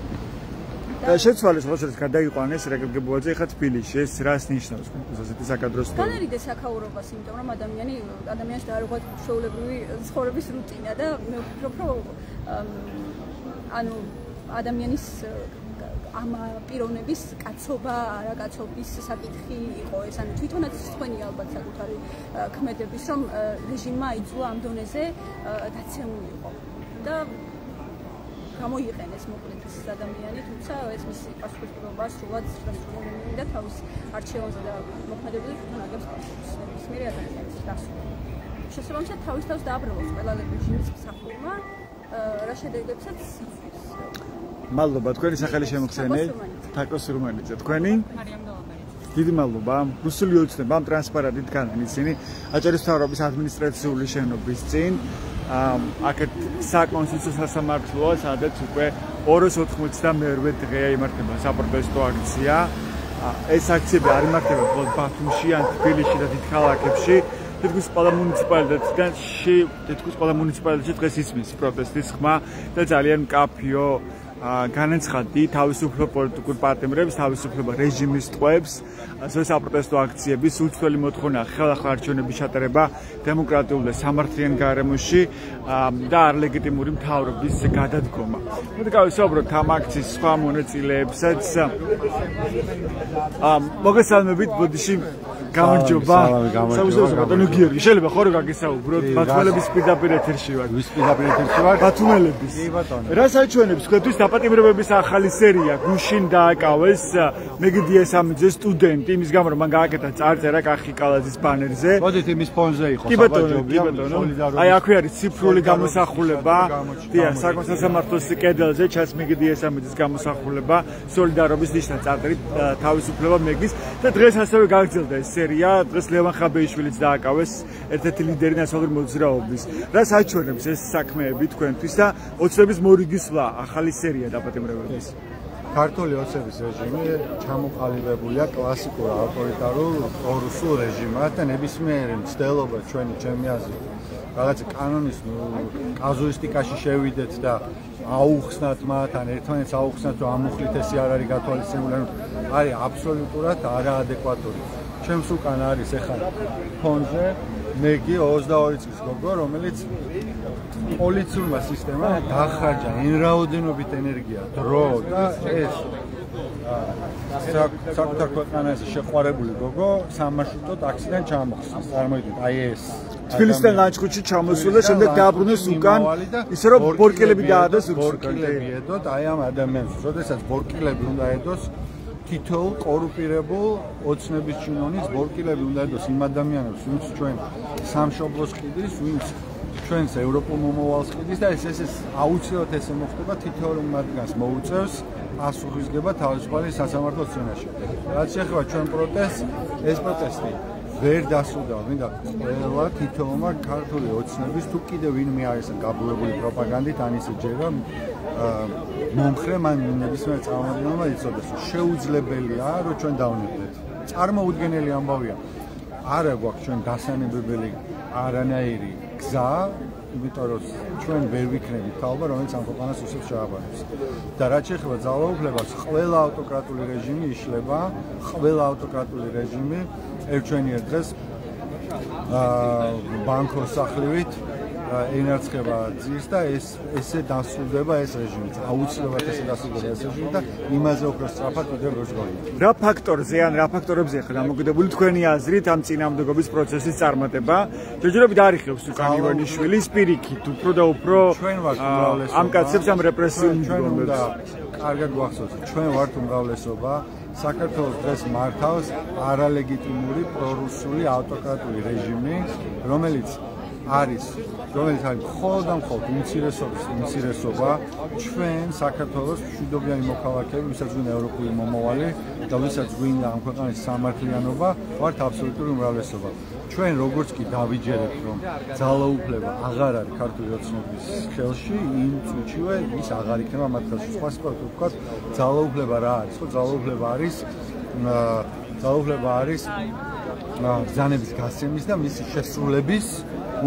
და შეცვალეს როდესაც გადაიყვანეს რეგებ გებუაძე ხა თბილისში ეს რას ნიშნავს ასეთი საკადროს განერიდე საქაურობას იმიტომ რომ ადამიანს დაარღვათ შეულებრივი ცხოვრების რუტინა და მე ვფიქრობ რომ ანუ ადამიანის ამ პიროვნების კაცობა არაკაცობის საკითხი იყო ეს ანუ თვითონაც თქვენი ალბათ საკუთარი ქმედების რომ რეჟიმმა აიძულა ამ დონეზე დაცემული იყო და გამოიყენეს მოკლედ ეს ადამიანი, თუმცა ეს მისი პასუხისმგებლობა სრულად დასრულებული და თავის არჩევანზე და მოქმედებით თვითონ აგებს პასუხს ნებისმიერი ადამიანის დასრულება. შესაბამისად თავის თავს დააბრუნოს ყველა რეჟიმის მსახურმა, რა შედეგებსაც იწვევს. მადლობა თქვენი სახელი შემოხსენე, თაკო სურმანიძე. თქვენი? მარიამ დოლაბერიძე. დიდი მადლობა. რუსული ოცნება ამ ტრანსპარენტით განიცინი აჭარის მთავრობის ადმინისტრაციული შენობის წინ. აქეთ საკონსტიტუციო სასამართლოა, სადაც უკვე 292 დღეა იმართება საპროტესტო აქცია. ეს აქციები არ იმართება მხოლოდ ბათუმში, ან თბილისში და დიდ ქალაქებში. თითქმის ყველა მუნიციპალიტეტში დღეს ისმის პროტესტის ხმა და ძალიან მკაფიო განაცხადი თავისუფლ პოლიტიკურ პარტნიორებს, თავისუფლ რეჟიმის ტყვეებს, ასევე საპროტესტო აქციების უცვლელი მოთხოვნა ხელახლა არჩევნების ჩატარება დემოკრატიულ და სამართლიან გარემოში და არლეგიტიმური მთავრობის გადადგომა. მოდი გავისაუბროთ ამ აქციის სხვა მონაწილეებსაც. მოგესალმებით, ბოდიში გამარჯობა. ბატონო გიორგი, შეიძლება ხო რომ გაგესაუბროთ? ბათუმელების პირდაპირ ეთერში ვარ. ვის პირდაპირ ეთერში ვარ? ბათუმელების. კი ბატონო. რას აჩვენებს თქვენთვის დაპატიმრებების ახალი სერია? გუშინ დააკავეს მეგდი ესამიძე სტუდენტი, იმის გამო რომ მან გააკეთა წარწერა კახკალაძის ბანერზე. მოდით იმის ფონზე იყო საბაჯობი, აი აქვე არის ციფრული გამოსახულება. დიახ, საკონსტიტუციო კედელზე ჩანს მეგდი ესამიძის გამოსახულება, სოლიდარობის ნიშნა წარწერით თავისუფლება მეგდის და დღეს ასევე გაგრძელდა ეს სერია. სერია, დღეს ლევან ხაბეიშვილიც დააკავეს, ერთ-ერთი ლიდერი ნაციონალური მოძრაობის. რა საჩვენებს ეს საქმეები თქვენთვის და ოცნების მორიგისვლა, ახალი სერია დაპატიმრებების? ქართული ოცნების რეჟიმი ჩამოყალიბებულია კლასიკურ ავტორიტარულ პრორუსულ რეჟიმად და ნებისმიერი მცდელობა ჩემი აზრით რაღაც კანონის კაზუისტიკაში შევიდეთ და აუხსნათ მათ ან ერთმანეთს აუხსნათ რომ ამ მუხლით არ არის გათვალისწინებული, არის აბსოლუტურად არაადეკვატური. ჩემს უკან არის ახლა ფონზე მეგი 22 წლის გოგო, რომელიც პოლიციურმა სისტემამ დახარჯა ენრაოდენობით ენერგია, დრო და ეს საკუთარ ქვეყანაზე შეყვარებული გოგო სამარშრუტო ტაქსიდან ჩამოხსნა. წარმოიდგინეთ, აი ეს თბილისიდან ლანჩხუთში ჩამოსულა და შემდეგ დააბრუნეს უკან, ისე რომ ბორკილები დაადოს ბორკილები ედოთ აი ამ ადამიანს, როდესაც ბორკილები უნდა ედოს თითოეულ კორუმპირებულ ოცნების ჩინონის ბორკილები უნდა ედოს იმ ადამიანებს, ვინც ჩვენ სამშობლოს ყიდის, ვინც ჩვენს ევროპულ მომავალს ყიდის და ეს აუცილებლად ესე მოხდება თითოეულ მათგანს მოუწევს პასუხისგება თავისუფალი სასამართლოს წინაშე. რაც შეეხება ჩვენ პროტესტს, ეს პროტესტი ვერ დასრულდა, მინდა ყველა თითოეულმა ქართული ოცნების თუ კიდევ ვინმე არის გაბურებული პროპაგანდით, ან ისე ჯერა მომხრე მან ნებისმიერ წარმომადგენელმა იცოდეს, შეუძლებელია რომ ჩვენ დავნებდეთ. წარმოუდგენელი ამბავია. არა გვაქვს ჩვენ დასანებებელი არანაირი გზა, იმიტომ რომ ჩვენ ვერ ვიქნებით თაობა, რომელიც ამ ქვეყანას უსებს ჩააბარებს. და რაც შეეხება ძალაუფლებას, ყველა ავტოკრატული რეჟიმი იშლება, ყველა ავტოკრატული რეჟიმი ერთჩვენიერ დღეს ბანკოს სახლივით ენარცხება ძირს და ესე დასრულდება ეს რეჟიმი. აუცილებლად ესე დასრულდება ეს რეჟიმი და იმაზე უფრო სწრაფად კიდევ როც გონია. რა ფაქტორზე ან რა ფაქტორებზე ხარ დამოკიდებული თქვენი აზრით ამ წინააღმდეგობის პროცესის წარმატება? ჯერჯერობით არიხებს უკან ივანიშვილის პირიქით, უფრო და უფრო ამ კაცებს ამ რეპრესიულ მდგომარეობას. კარგად გვახსოვს, ჩვენ ვართ უმრავლესობა. საქართველოს დღეს მართავს არალეგიტიმური პრორუსული ავტოკრატული რეჟიმი, რომელიც არის მხოლოდ და მხოლოდ უმცირესობა ჩვენ საქართველოს მშვიდობიანი მოქალაქეები, ვისაც გვინდა ევროპული მომავალი და ვისაც გვინდა ამ ქვეყნის სამართლიანობა, ვართ აბსოლუტური უმრავლესობა. ჩვენ როგორც კი დავიჯერებთ, რომ ძალაუფლება აღარ არის ქართული ოცნების ხელში, იმ წუთშივე ის აღარ იქნება მათ ხელში. სხვა სიტყვებით ვთქვათ, ძალაუფლება რა არის? ხო, ძალაუფლება არის ბრძანების გასცემის და მისი შესრულების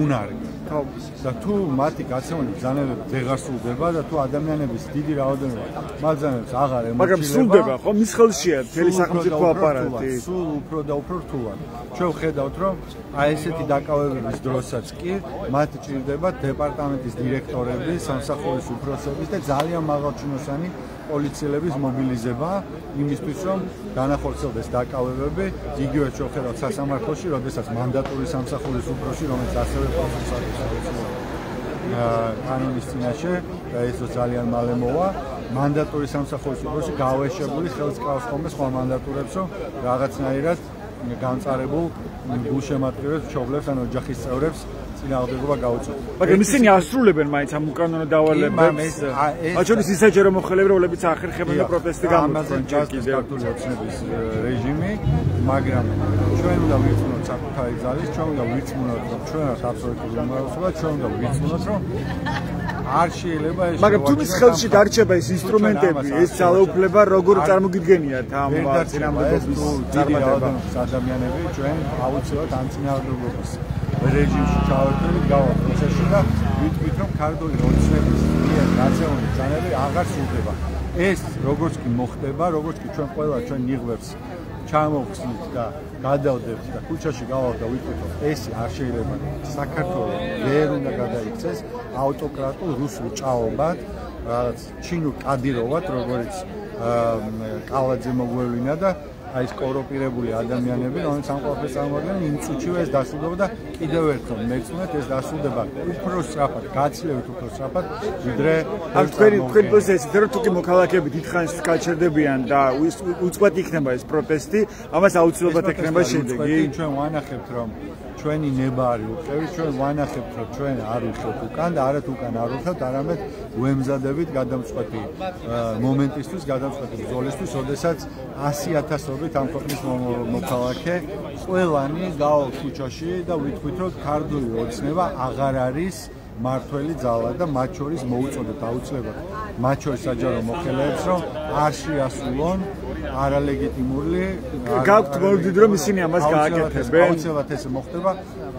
უნარი. და თუ მათი გასცემული ბრძანებები ვეღარ სრულდება და თუ ადამიანების დიდი რაოდენობა მათ ბრძანებებს აღარ ემორჩილება, მაგრამ სრულდება ხო? მის ხელშია მთელი სახელმწიფო აპარატი. სულ უფრო და უფრო რთულად. ჩვენ ვხედავთ, რომ აი ესეთი დაკავებების დროსაც კი მათ ჭირდება დეპარტამენტის დირექტორები, სამსახურის უფროსების და ძალიან მაღალჩინოსანი პოლიციელების მობილიზება იმისთვის, რომ განახორციელდეს დაკავებები, იგივე ჩვენ ვხედავთ სასამართლოში, როდესაც მანდატური სამსახურის უფროსი, რომელიც ასევე პროცესს აქვს კანონის წინაშე და ეს ძალიან მალე მოვა, მანდატური სამსახურის უფროსი გავეშებული ხელს კავს ხოლმე სხვა მანდატურებს, რომ რაღაცნაირად განწარებულ გულშემატკივრებს, მშობლებს ან ოჯახის წევრებს წინააღმდეგობა გაუწევთ. მაგრამ ისინი ასრულებენ მაინც ამ უკანონო დავალებებს. მათ შორის ისაჯერო მოხელეები, რომლებიც ახერხებენ და პროტესტი გამოწვევენ ქართული ოცნების რეჟიმი, მაგრამ ჩვენ უნდა ვირწმუნოთ საკუთარი ძალის, ჩვენ უნდა ვირწმუნოთ, რომ ჩვენ ვართ აბსოლუტური უმრავლესობა, ჩვენ უნდა ვირწმუნოთ, რომ არ შეიძლება ეს მაგრამ თუ მის ხელში დარჩება ეს ინსტრუმენტები, ეს ძალაუფლება როგორ წარმოგიდგენიათ ამ წინააღმდეგობის წარმატება? ადამიანები ჩვენ აუცილებლად ამ წინააღმდეგობის რეჟიმში ჩავერთვით გავა პროცესში და ვიტყვით, რომ ქართული ოცნების მიერ გაწეული ბრძანები აღარ სრულდება. ეს როგორც კი მოხდება, როგორც კი ჩვენ ყველა ჩვენ ნიღბებს ჩამოვხსნით და გადავდებთ და ქუჩაში გავალთ და ვიტყვით, რომ ეს არ შეიძლება საქართველოს ვერ უნდა გადაიქცეს ავტოკრატულ რუსულ ჭაობად, რაღაც ჩინურ კადიროვად, როგორც კალაძე მოგვევინა და აი ეს კორუმპირებული ადამიანები, რომელიც ამ ყველაფერს წარმოადგენენ, იმ წუთშივე ეს დასრულდება და კიდევ ერთხელ მეგზავნეთ ეს დასრულდება უფრო სწრაფად, გაცილებით უფრო სწრაფად, ვიდრე თქვენი პოზიცია რომ თუკი მოქალაქეები დიდხანს გაჩერდებიან და უწყვეტ იქნება ეს პროტესტი, ამას აუცილებლად ექნება შედეგი. ჩვენ ვანახებთ რომ ჩვენი ნება არის უყევი, ჩვენ ვანახებთ რომ ჩვენ არ ვიხევთ უკან და არათ უკან არ ვიხევთ, არამედ ვემზადებით გადამწყვეტი მომენტისთვის, გადამწყვეტი ბრძოლისთვის, როდესაც 100,000-ობით ამ ქვეყნის მოქალაქე ყველანი გავალთ ქუჩაში და ვითქვით რომ ქართული ოცნება აღარ არის მართველი ძალა და მათ შორის მოუწოდეთ აუცილებლად მათ შორის საჯარო მოხელეებს რომ არ შეასრულონ არალეგიტიმური გაქვთ მოდით რომ ისინი ამას გააკეთებენ აუცილებლად ეს მოხდება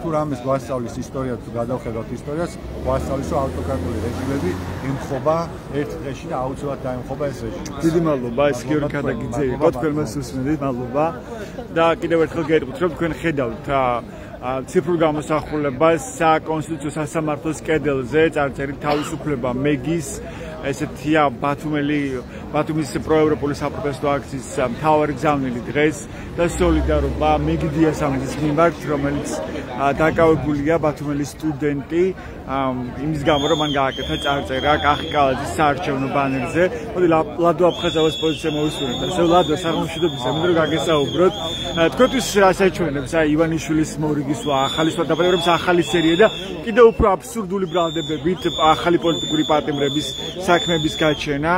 თუ რამეს გვასწავლის ისტორია თუ გადავხედავთ ისტორიას გვასწავლის რომ ავტოკრატიული რეჟიმები ემხობა ერთ დღეში და აუცილებლად დაემხობა ეს რეჟიმი დიდი მადლობა ეს გიორგი ქადაგიძე იყო თქვენმა სუსმენით მადლობა და კიდევ ერთხელ გეტყვით რომ თქვენ ხედავთ ციფრულ გამოსახულებას საკონსტიტუციო სასამართლოს კედელზე წარწერით თავისუფლება მეგის ესეთია ბათუმის პროევროპული საპროტესტო აქციის მთავარი გზავნილი დღეს და სოლიდარობა მეგი დიასამიძის მიმართ რომელიც დაკავებულია ბათუმელი სტუდენტი იმის გამო რომ მან გააკეთა წარწერა კახი კალაძის საარჩევნო ბანერზე მოდი ლადო აფხაზავას პოზიცია მოვისურვებთ ასე ლადო საღამოშვიდობისა მინდა რომ გაგესაუბროთ თქვენთვის რა საჩვენებს ივანიშვილის მორიგის ახალისვა დაბადებას ახალი სერია და კიდევ უფრო აბსურდული ბრალდებებით ახალი პოლიტიკური პატიმრების საქმეების გაჩენა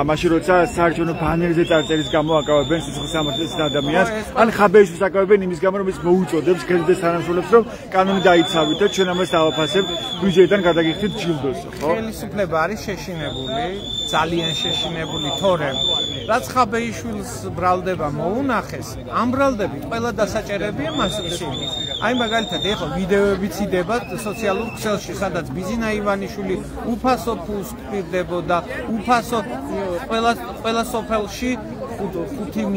მაშინ როცა საარჩევნო ბანერზე წარწერის გამო აკავებენ სიცოცხლის სამართლის ადამიანს ან ხაბეიშვილს აკავებენ იმის გამო რომ ის მოუწოდებს კენდეს თანამშრომლებს რომ კანონი დაიცავით და ჩვენ ამას დავაფასებთ ბიუჯეტიდან გადაგიხდით ჯილდოს ხო ხელისუფლება არის შეშინებული ძალიან შეშინებული თორემ რაც ხაბეიშვილს ბრალდება მოუნახეს ამ ბრალდებით ყველა დასაჭერებია მას ისინი აი მაგალითად ეხლა ვიდეოებიც იდება სოციალურ ქსელში სადაც ბიზინა ივანიშვილი უფასო ფულს გვპირდებოდა უფასო ყველა სოფელში 5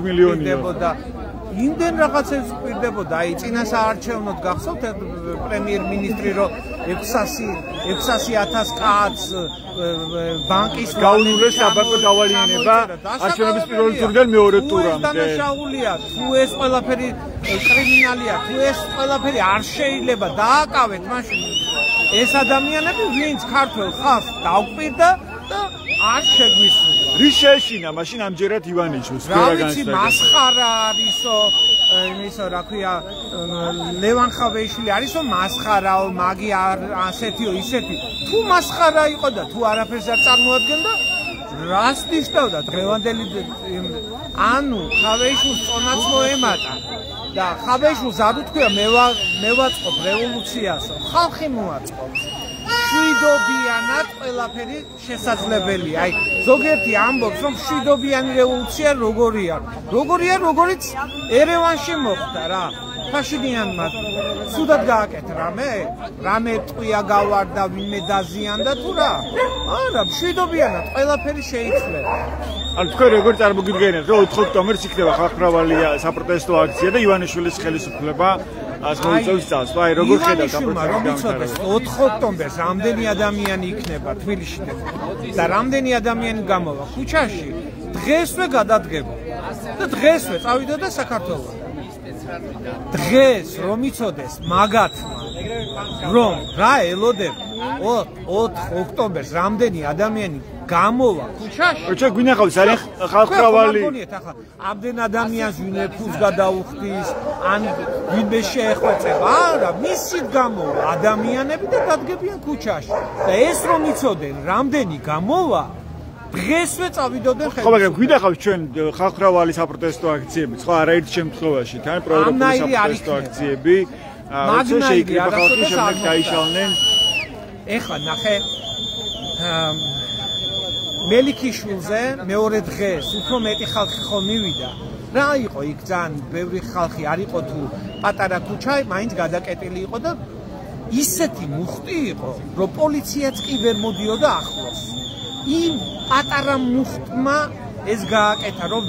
მილიონი დებოდა იმდენ რაღაცებს გვპირდებოდა აი წინა საარჩევნოდ გახსოვთ პრემიერ-მინისტრი რომ 600,000 კაცს ბანკის გაუნულეს საბანკო დავალიანება არჩევნების პირველი ტურიდან მეორე ტურამდე დანაშაულია თუ ეს ყველაფერი კრიმინალია თუ ეს ყველაფერი არ შეიძლება დააკავეთ მაშინ ეს ადამიანები ვინც ქართულ ხალხს დაუკვირდა და არ შეგვისურვა რის შეეშინა მაშინ ამჯერად ივანიშვილს რა ვიცი მასხარა არისო იმისო რა ქვია ლევან ხაბეიშვილი არისო მასხარაო მაგი ასეთიო ისეთი თუ მასხარა იყო და თუ არაფერს არ წარმოადგენდა რას ნიშნავდა დღევანდელი ანუ ხაბეიშვილს წონაც მოემატა და ხაბეიშვილს არ უთქვია მე ვაწყობ რევოლუციასო ხალხი მოაწყობს შვიდობიანად ყველაფერი შესაძლებელია. აი, ზოგიერთი ამბობს, რომ შვიდობიანი რევოლუცია როგორია, როგორც ერევანში მოხდა რა. ფაშინიანმა სუდად გააკეთა რამე ტყვია გავარდა, ვინმე დაზიანდა თუ რა. არა, შვიდობიანად ყველაფერი შეიძლება. ანუ თქვენ როგორ წარმოგიდგენიათ, რომ 4 ოქტომბერს იქნება ხალხმრავალი საპროტესტო აქცია და ივანიშვილის ხელისუფლება ასმოიწევს წასვლა, აი როგორ ხედავთ ამ პროცესს? 4 ოქტომბერს რამდენი ადამიანი იქნება თბილისში და რამდენი ადამიანი გამოვა ქუჩაში, დღესვე გადადგება. და დღესვე წავიდოდა საქართველოს. დღეს რომ იცოდეს მაგათმა რომ რა ელოდება 4 ოქტომბერს რამდენი ადამიანი გამოვა ქუჩაში. ჩვენ გვინახავს არის ხალხმრავალი. გონიეთ ახლა ამდენ ადამიანს ვინმე ფულს გადაუხდის ან ვინმე შეეხვეწება. არა, მისით გამოვა ადამიანები და დადგებიან ქუჩაში. და ეს რომ იცოდნენ რამდენი გამოვა დღესვე წავიდოდნენ ხელს. ხო, მაგრამ გვინახავს ჩვენ ხალხმრავალი საპროტესტო აქციები, ხო, არაერთ შემთხვევაში, თან პროევროპული საპროტესტო აქციები. მაგნაირია, ხალხი შემდეგ დაიშალნენ. ეხლა ნახე მელიქიშვილზე მეორე დღეს უფრო მეტი ხალხი ხო მივიდა. რა იყო იქ ძალიან ბევრი ხალხი არ იყო თუ პატარა ქუჩა, მაინც გადაკეტილი იყო და ისეთი მუხტი იყო, რომ პოლიციაც კი ვერ მოდიოდა ახლოს. იმ პატარა მუხტმა ეს გააკეთა, რომ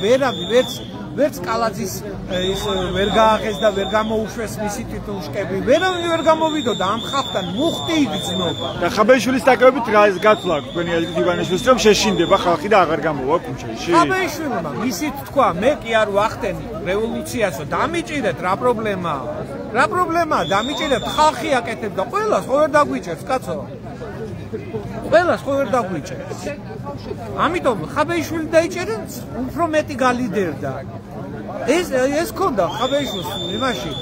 ვერც კალაძის ის ვერ გააღეს და ვერ გამოუშვეს მისი ტიტულშკები. ვერავინ ვერ გამოვიდოდა ამ ხალხთან მუხტი იგრძნობა. და ხაბეიშვილის დაკავებით რა ეს გათვლა თქვენი აზრით ივანიშვილს რომ შეშინდება ხალხი და აღარ გამოვა ქუჩაში? ხაბეიშვილმა მისით თქვა მე კი არ ვახტენი რევოლუციასო დამიჭირეთ რა პრობლემაა? რა პრობლემაა? დამიჭირებთ, ხალხი აკეთებდა, ყველას ხო ვერ დაგვიჭერს, კაცო. ყველას ხო ვერ დაგვიჭერს. ამიტომ ხაბეიშვილი დაიჭერა, უფრო მეტი გალიდერდა. ეს ქონდა ხაბეიშვილს იმაში.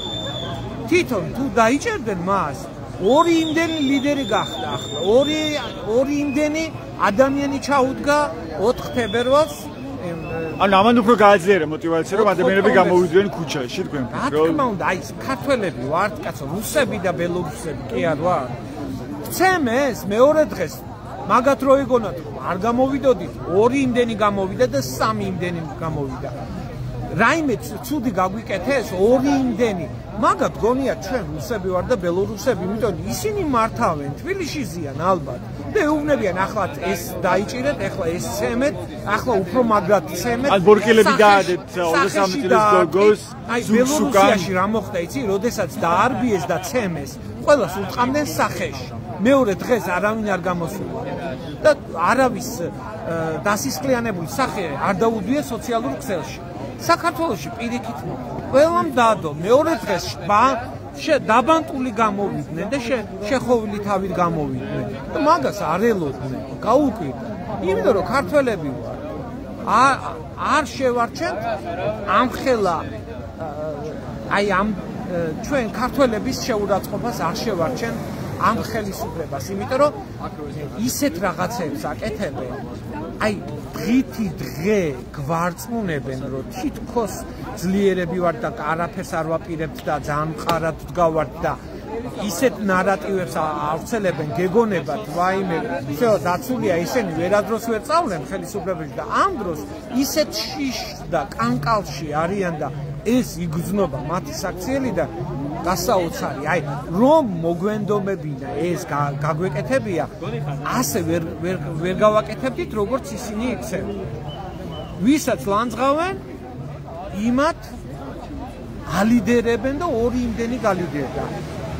თვითონ თუ დაიჭერდნენ მას, ორი იმდენი ლიდერი გახდა ახლა. ორი იმდენი ადამიანი ჩაუდგა 4 თებერვალს. ანუ ამან უფრო გააძლიერა мотиваცია რომ ადამიანები გამოვიდნენ ქუჩაში თქვენ რა თქმა უნდა აი ქართველები ვართ კაცო რუსები და ბელორუსები კი არ ვარ ცემეს მეორე დღეს მაგათ რო იგონათ არ გამოვიდოდით ორი იმდენი გამოვიდა და სამი იმდენი გამოვიდა რაიმე ცუდი გაგვიკეთეს ორი იმდენი მაგათ გონია ჩვენ რუსები ვარ და ბელორუსები იმიტომ ისინი მართავენ თბილისში ზიან ალბათ და ეუბნებიან ახლა ეს დაიჭირეთ ახლა ეს ცემეთ ახლა უფრო მაგრად ცემეთ ან ბორკილები დაადეთ 23 წლის გოგოს აი ბელორუსიაში რა მოხდა იცი როდესაც დაარბიეს და ცემეს ყველას უტყამდნენ სახეში მეორე დღეს არავინ არ გამოსულა და არავის დასისხლიანებული სახე არ დაუდვია სოციალურ ქსელში საქართველოში პირიქით ყველამ დადო მეორე დღეს დაბანტული გამოვიდნენ და შეხოვილი თავით გამოვიდნენ და მაგას არ ელოდნენ გაუკვირდა იმიტომ რომ ქართველები ვარ არ შევარჩენთ ამხელა აი ამ ჩვენ ქართველების შეურაცხყოფას არ შევარჩენთ ამ ხელისუფლებას იმიტომ რომ ისეთ რაღაცებს აკეთებენ აი დღითი დღე გვარწმუნებენ რომ თითქოს ძლიერები ვართ და არაფერს არ ვაპირებთ და ძალიან მყარად ვდგავართ და ისეთ ნარატივებს ავრცელებენ გეგონებათ ვაიმე всё დაცულია ისინი ვერადროს ვერ წავლენ ხელისუფლებაში და ამ დროს ისეთ შიშ და კანკალში არიან და ეს იგრძნობა მათი საქციელი და გასაოცარი აი რომ მოგვენდომებინა ეს გაგვეკეთებია ასე ვერ გავაკეთებდით როგორც ისინი იქცევენ ვისაც ლანძღავენ იმათ ალიდერებენ და ორი იმდენი გალიდერდა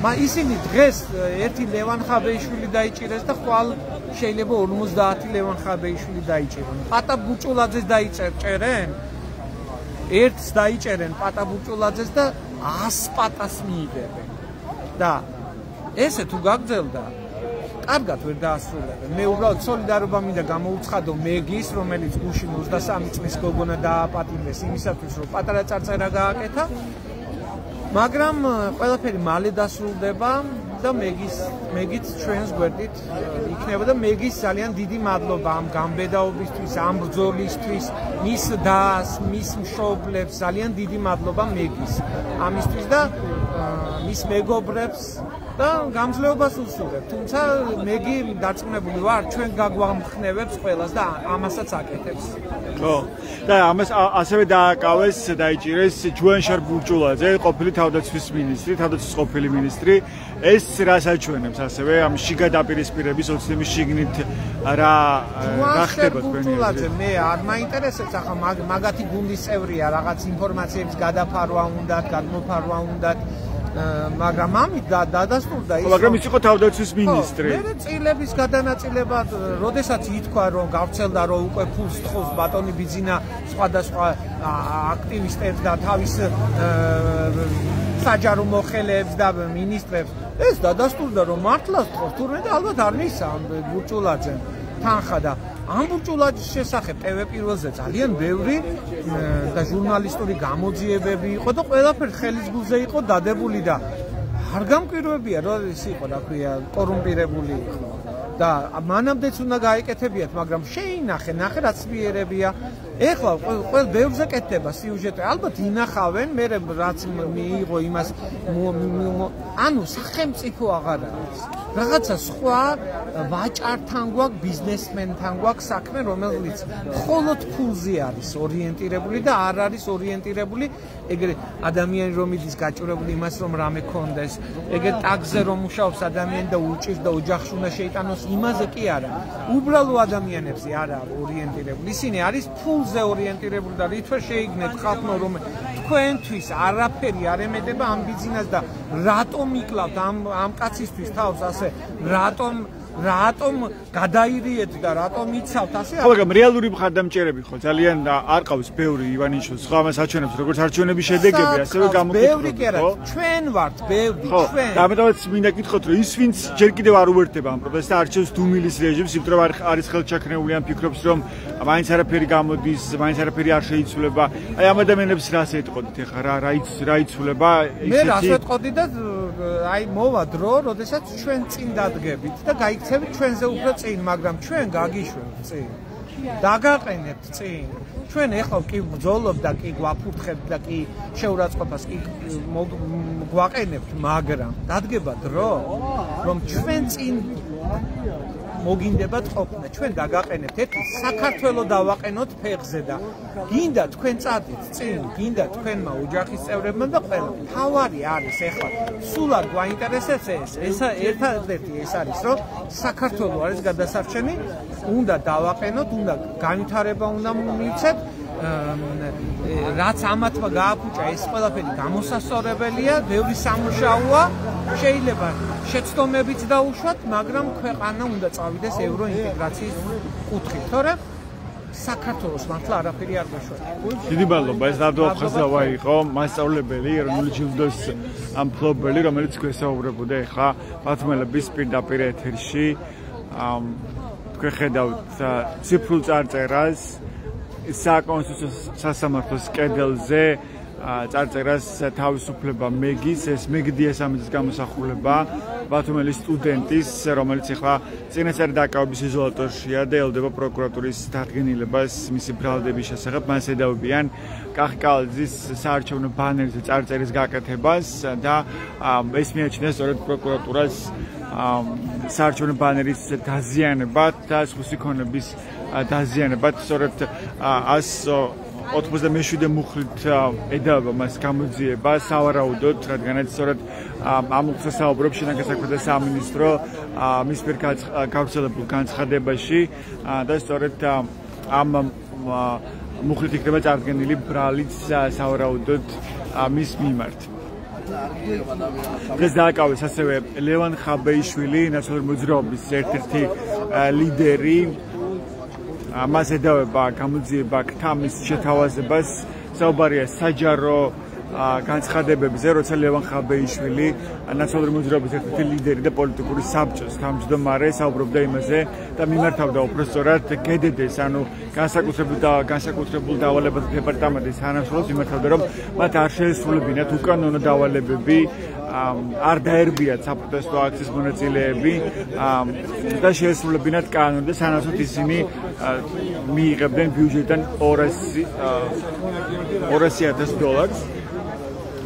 ისინი დღეს ერთი ლევან ხაბეიშვილი დაიჭირეს და ხვალ შეიძლება 50 ლევან ხაბეიშვილი დაიჭირონ პატა ბუჭულაძეს დაიჭერენ ერთს დაიჭერენ პატა ბუჭულაძეს და 100 პატას მიიღებენ და ესე თუ გაგძელდა კარგად ვერ დაასრულებენ მე უბრალოდ სოლიდარობა მინდა გამოუცხადო მეგის რომელიც გუშინ 23 წლის გოგონა დააპატიმრეს იმისათვის რომ პატარა წარწერა გააკეთა მაგრამ ყველაფერი მალე დასრულდება და მეგიც ჩვენს გვერდით იქნება და მეგის ძალიან დიდი მადლობა ამ გამბედაობისთვის ამ ბრძოლისთვის მის დას მის მშობლებს ძალიან დიდი მადლობა მეგის ამისთვის და მის მეგობრებს და გამძლეობას უსურვებ თუმცა მეგი დარწმუნებული ვარ ჩვენ გაგვამხნევებს ყველას და ამასაც აკეთებს ხო და ამას ასევე დააკავეს დაიჭირეს ჯუანშარ ბურჭულაძე ყოფილი თავდაცვის მინისტრი თავდაცვის ყოფილი მინისტრი ეს რას აჩვენებს ასევე ამ შიგა დაპირისპირების ოცნების შიგნით რა ხდება ბურჭულაძე მე არ მაინტერესებს ახლა მაგათი გუნდის წევრია რაღაც ინფორმაციების გადაფარვა უნდათ გადმოფარვა უნდათ მაგრამ ამით დადასტურდა ის მაგრამ ის იყო თავდაცვის მინისტრი მე წილების გადანაწილება როდესაც ითქვა რომ გავრცელდა რომ უკვე ფულს თხოვს ბატონი ბიძინა სხვადასხვა აქტივისტებს და თავის საჯარო მოხელეებს და მინისტრებს ეს დადასტურდა რომ მართლაც თხოვს თურმე და ალბათ არ მისცა ამ ბურჭულაძემ თანხა და ამ ბურჭულაძის შესახებ TV პირველზე ძალიან ბევრი და ჟურნალისტური გამოძიებები იყო და ყველაფერი ხელის გულზე იყო დადებული და არ გამკვირვებია რომ ის იყო რა ქვია კორუმპირებული იყო და მანამდეც უნდა გაეკეთებიათ მაგრამ შეინახე ნახე რაც მიერებია ეხლა ყველ ბევრზე კეთდება სიუჟეტი ალბათ ინახავენ მე რაც მიიღო იმას ანუ სახელმწიფო აღარ არის რაღაცა სხვა ვაჭართან გვაქვს ბიზნესმენთან გვაქვს საქმე რომელიც მხოლოდ ფულზე არის ორიენტირებული და არ არის ორიენტირებული ეგრე ადამიანი რომ იდის გაჭირებული იმას რომ რამე კონდეს ეგრე ტაგზე რომ მუშაობს ადამიანი და უჭირს და ოჯახში უნდა შეიტანოს იმაზე კი არა უბრალო ადამიანებზე არა ორიენტირებული ისინი არის ფულზე ორიენტირებული და რითვე შეიგნეთ ხალხო რომ თქვენთვის არაფერი არ ემეტება ამ ბიზნესს და რატომ იკლავთ ამ კაცისთვის თავს ასე რატომ რატომ გადაირიეთ და რატომ იცავთ ასე ხო მაგრამ რეალური მხარდამჭერები ხო ძალიან არ ყავს ბევრი ივანიშვილს ხო ამას აჩვენებს როგორც არჩევნების შედეგები ასევე ბევრი კი არა ჩვენ ვართ ბევრი ჩვენ და ამიტომაც მინდა გითხოთ რომ ის ვინც ჯერ კიდევ არ უერთდება ამ პროცესს და არჩევს დუმილის რეჟიმს იმიტომ რომ არის ხელჩაქნეული ან ფიქრობს რომ მაინც არაფერი გამოდის მაინც არაფერი არ შეიცვლება აი ამ ადამიანებს რას ეტყოდით ეხლა რა იცვლება მე რას ეტყოდი და აი მოვა დრო როდესაც ჩვენ წინ დადგებით და გაიქცევით ჩვენზე უფრო წინ მაგრამ ჩვენ გაგიშვებთ წინ დაგაყენებთ წინ ჩვენ ეხლა კი ბრძოლობ და კი გვაფურთხებთ და კი შეურაცხყოფას კი გვაყენებთ მაგრამ დადგება დრო რომ ჩვენ წინ მოგინდებათ ყოფნა ჩვენ დაგაყენებთ ერთი საქართველოს დავაყენოთ ფეხზე და გინდა თქვენ წადით წინ გინდა თქვენმა ოჯახის წევრებმა და ყველა თავარი არის ეხლა სულ არ გვაინტერესებს ეს ერთადერთი ეს არის რომ საქართველოს არის გადასარჩენი უნდა დავაყენოთ უნდა განვითარება უნდა მივიცეთ რაც ამათმა გააფუჭა ეს ყველაფერი გამოსასწორებელია ბევრი სამუშაოა შეიძლება შეცდომებიც დაუშვათ მაგრამ ქვეყანა უნდა წავიდეს ევროინტეგრაციის კუთხით თორემ საქართველოს მართლა არაფერი არ გაშვება დიდი მადლობა ეს დადო აფხაზავა იყო მასწავლებელი ეროვნული ჯილდოს ამფლობელი რომელიც გვესაუბრებოდა ეხლა ბათუმელების პირდაპირ ეთერში თქვენ ხედავთ ციფრულ წარწერას საკონსტიტუციო სასამართლოს კედელზე წარწერას თავისუფლება მეგის ეს მეგდიესამეძის გამოსახულება ბათუმელის სტუდენტის რომელიც ახლა წინასწარი დაკავების იზოლატორშია და ელოდება პროკურატურის დადგენილებას მისი ბრალდების შესახებ მას ედავებიან კახკალძის საარჩევნო ბანერზე წარწერის გაკეთებას და ეს მიაჩნია სწორედ პროკურატურას საარჩევნო ბანერის დაზიანებად და სხვისი ქონების დაზიანებად სწორედ 197 მუხლით ედავება მას გამოძიება სავარაუდოდ რადგანაც სწორედ ამ უხსა საუბრობს შინაგან საქმეთა სამინისტრო მის მიერ გავრცელებულ განცხადებაში და სწორედ ამ მუხლით იქნება წარდგენილი ბრალიც სავარაუდოდ მის მიმართ დღეს დააკავეს ასევე ლევან ხაბეიშვილი ნაციონალური მოძრაობის ერთ-ერთი ლიდერი მას ედავება გამოძიება ქთამის შეთავაზებას საუბარია საჯარო განცხადებებზე როცა ლევან ხაბეიშვილი ნაციონალური მოძრაობის ერთ-ერთი ლიდერი და პოლიტიკური საბჭოს თავმჯდომარე საუბრობდა იმაზე და მიმართავდა უბრალოდ გედედეს ანუ განსაკუთრებულ დავალებათა დეპარტამენტის თანამშრომლებს მიმართავდა რომ მათ არ შეესრულებინათ უკანონო დავალებები არ დაერბიათ საპროტესტო აქციის მონაწილეები და შეესრულებინათ კანონი და სანაცვლოდ ისინი მიიღებდნენ ბიუჯეტიდან $200,000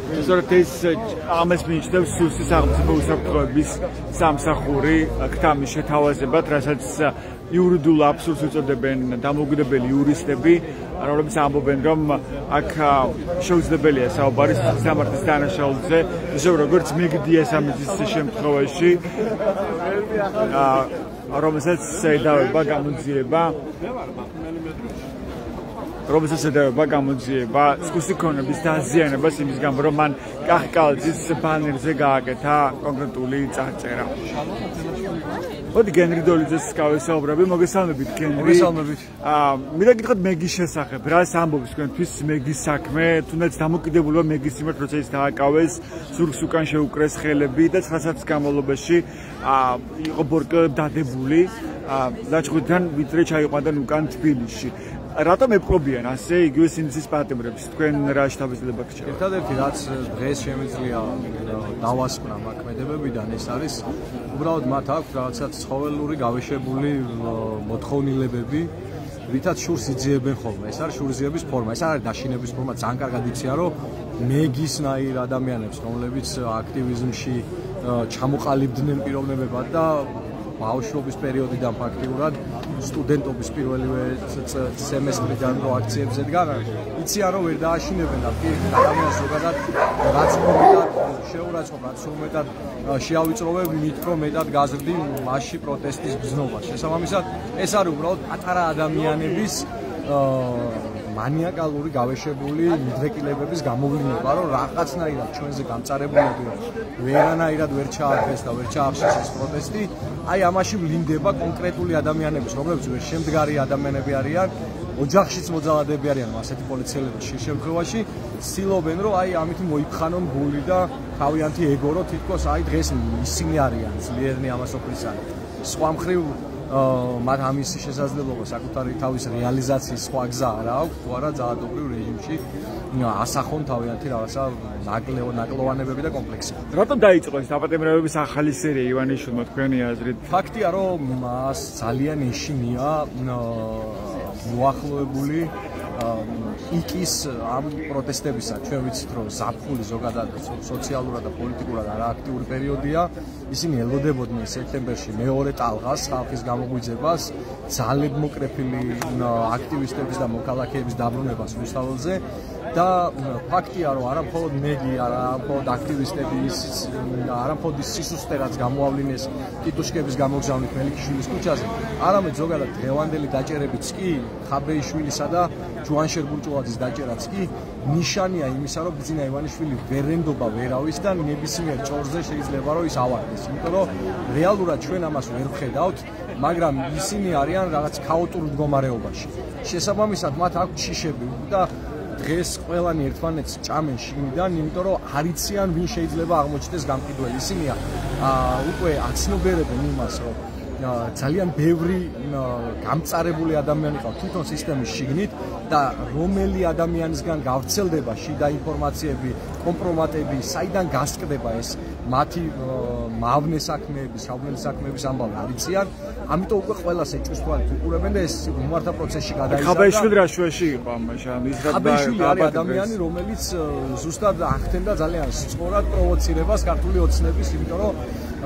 სწორედ ეს ამას მიიჩნევს სუსტი სახელმწიფო უსაფრთხოების სამსახური ქთამის შეთავაზებად რასაც იურიდიულ აბსურდს უწოდებენ დამოუკიდებელი იურისტები რომლებიც ამბობენ რომ აქ შეუძლებელია საუბარი სამართლის დანაშაულზე ისე როგორც მეგდიესამეძის შემთხვევაში რომელსაც ედავება გამოძიება სხვისი ქონების დაზიანებას იმის გამო რომ მან კახკალძის ბანერზე გააკეთა კონკრეტული წარწერა. მოდი გენრი დოლიძეს გავესაუბრები, მოგესალმებით გენრი. მოგესალმებით. მინდა გითხრათ მეგის შესახებ, რას ამბობს თქვენთვის მეგის საქმე, თუნდაც დამოკიდებულება მეგის მიმართ, როცა ის დააკავეს, ზურგს უკან შეუკრეს ხელები და 9 საათის განმავლობაში იყო ბორტკელებ დადებული, ლაჩხუთიდან ვიდრე ჩაიყვანდნენ უკან თბილისში. რატომ ეპყრობიან ასე იგივე სინდისის პატიმრებს თქვენ რა შთაბეჭდილება გჭირდება? ერთადერთი რაც დღეს შემიძლია დავასკვნა მოქმედებებიდან ეს არის უბრალოდ მათ აქვს რაღაცა ცხოველური გავეშებული მოთხოვნილებები რითაც შურს იძიებენ ხოლმე ეს არის შურზიების ფორმა ეს არის დაშინების ფორმა ძალიან კარგად იციან რომ მეგისნაირ ადამიანებს რომლებიც აქტივიზმში ჩამოყალიბდნენ პიროვნებებად და ბავშვობის პერიოდიდან ფაქტიურად სტუდენტობის პირველივე სემესტრიდან რო აქციებზე დგან, იციან რომ ვერ დააშინებენ და ადამიანს ზოგადად რაც მეტად შეურაცხყოფ, რაც მეტად შეავიწროვებ, მით რომ მეტად გაზრდი მასში პროტესტის გზნობა. შესაბამისად, ეს არის უბრალოდ პატარა ადამიანების მანიაკალური გავეშებული მიდრეკილებების გამოვლინება, რომ რაღაცნაირად ჩვენზე გამწარებულები ვერანაირად ვერ ჩაახეს და ვერ ჩაახშეს ეს პროტესტი, აი ამაში ვლინდება კონკრეტული ადამიანების, რომლებიც ვერ შემდგარი ადამიანები არიან, ოჯახშიც მოძალადები არიან, ასეთი პოლიციელები ხშირ შემთხვევაში ცდილობენ, რომ აი ამით მოიფხანონ გული და თავიანთი ეგო, რომ თითქოს აი დღეს ისინი არიან ძლიერნი ამასოფლისანი. სხვა მხრივ მათ ამის შესაძლებლობა საკუთარი თავის რეალიზაციის სხვა გზა არ აქვს, თუ არა ძალადობრივ რეჟიმში ასახონ თავიანთი რაღაცა ნაკლოვანებები და კომპლექსები. რატომ დაიწყო ეს დაპატიმრებების ახალი სერია ივანიშვილმა თქვენი აზრით? ფაქტია, რომ მას ძალიან ეშინია მოახლოებული იკის ამ პროტესტებისა. ჩვენ ვიცით, რომ ზაფხული ზოგადად სოციალურად და პოლიტიკურად არააქტიური პერიოდია. ისინი ელოდებოდნენ სექტემბერში მეორე ტალღას, ხალხის გამოგვიძებას, ძალებმოკრეფილი აქტივისტების და მოქალაქეების დაბრუნებას რუსთაველზე და ფაქტია, რომ არა მხოლოდ მეგი, არა მხოლოდ აქტივისტები, არა მხოლოდ სისუსტე რაც გამოავლინეს ტიტუშკების გამოგზავნით მელიქიშვილის ქუჩაზე, არამედ ზოგადად დღევანდელი დაჭერებიც კი ხაბეიშვილისა და ჯუანშერ ბურჭულაძის დაჭერაც კი ნიშანია იმისა, რომ ბრძინა ივანიშვილი ვერენდობა ვერავის და ნებისმიერ ჭორზე შეიძლება რომ ის ავარდეს. იმიტომ რომ რეალურად ჩვენ ამას ვერ ვხედავთ, მაგრამ ისინი არიან რაღაც ქაოტურ მდგომარეობაში. შესაბამისად მათ აქვს შიშები და დღეს ყველანი ერთმანეთს ჭამენ შიგნიდან, იმიტომ რომ არიციან ვინ შეიძლება აღმოჩნდეს გამყიდველი. ისინია უკვე აცნობიერებენ იმას, რომ ძალიან ბევრი გამწარებული ადამიანი ყავს თვითონ სისტემის შიგნით და რომელი ადამიანისგან გავრცელდება შიდა ინფორმაციები, კომპრომატები, საიდან გასკდება ეს მათი მავნე საქმეების, საუბნელი საქმეების ამბავი არიციან, ამიტომ უკვე ყველას ეჭვს თვალით უყურებენ და ეს უმართა პროცესში გადაიზარდა. ხაბეიშვილი რა შუაში იყო ამაში? ხაბეიშვილი არის ადამიანი, რომელიც ზუსტად ახდენდა ძალიან სწორად პროვოცირებას ქართული ოცნების, იმიტომ რომ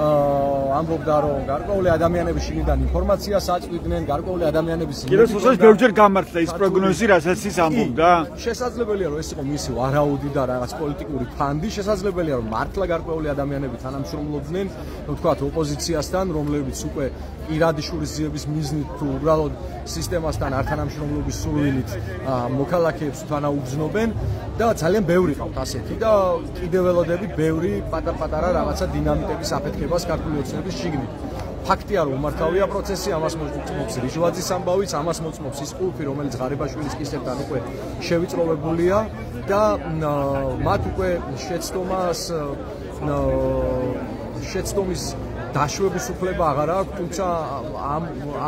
ამბობდა, რომ გარკვეული ადამიანების შიგნიდან ინფორმაციას აწვდიდნენ, გარკვეული ადამიანების კიდევ სულ ბევრჯერ გამართლა ის პროგნოზი, რასაც ის ამბობდა. შესაძლებელია, რომ ეს იყო მისი ვარაუდი და რაღაც პოლიტიკური ფანდი, შესაძლებელია, რომ მართლა გარკვეული ადამიანები თანამშრომლობდნენ, ну თქვათ, ოპოზიციასთან, რომლებიც უკვე პირადი შურისძიების მიზნით თუ უბრალოდ სისტემასთან არ თანამშრომლობის სურვილით მოქალაქეებს თანაუგზნობენ და ძალიან ბევრი ყავთ ასეთი და კიდევ ველოდებით ბევრი პატარ-პატარა რაღაცა დინამიტების აფეთქებას ქართული ოცნების შიგნით. ფაქტია, რომ უმართავია პროცესი, ამას მოწმობს რიჟვაძის ამბავიც, ამას მოწმობს ის ყულფი, რომელიც ღარიბაშვილის კისერთან უკვე შევიწროვებულია და მათ უკვე შეცდომის დაშვების უფლება აღარ აქვს, თუმცა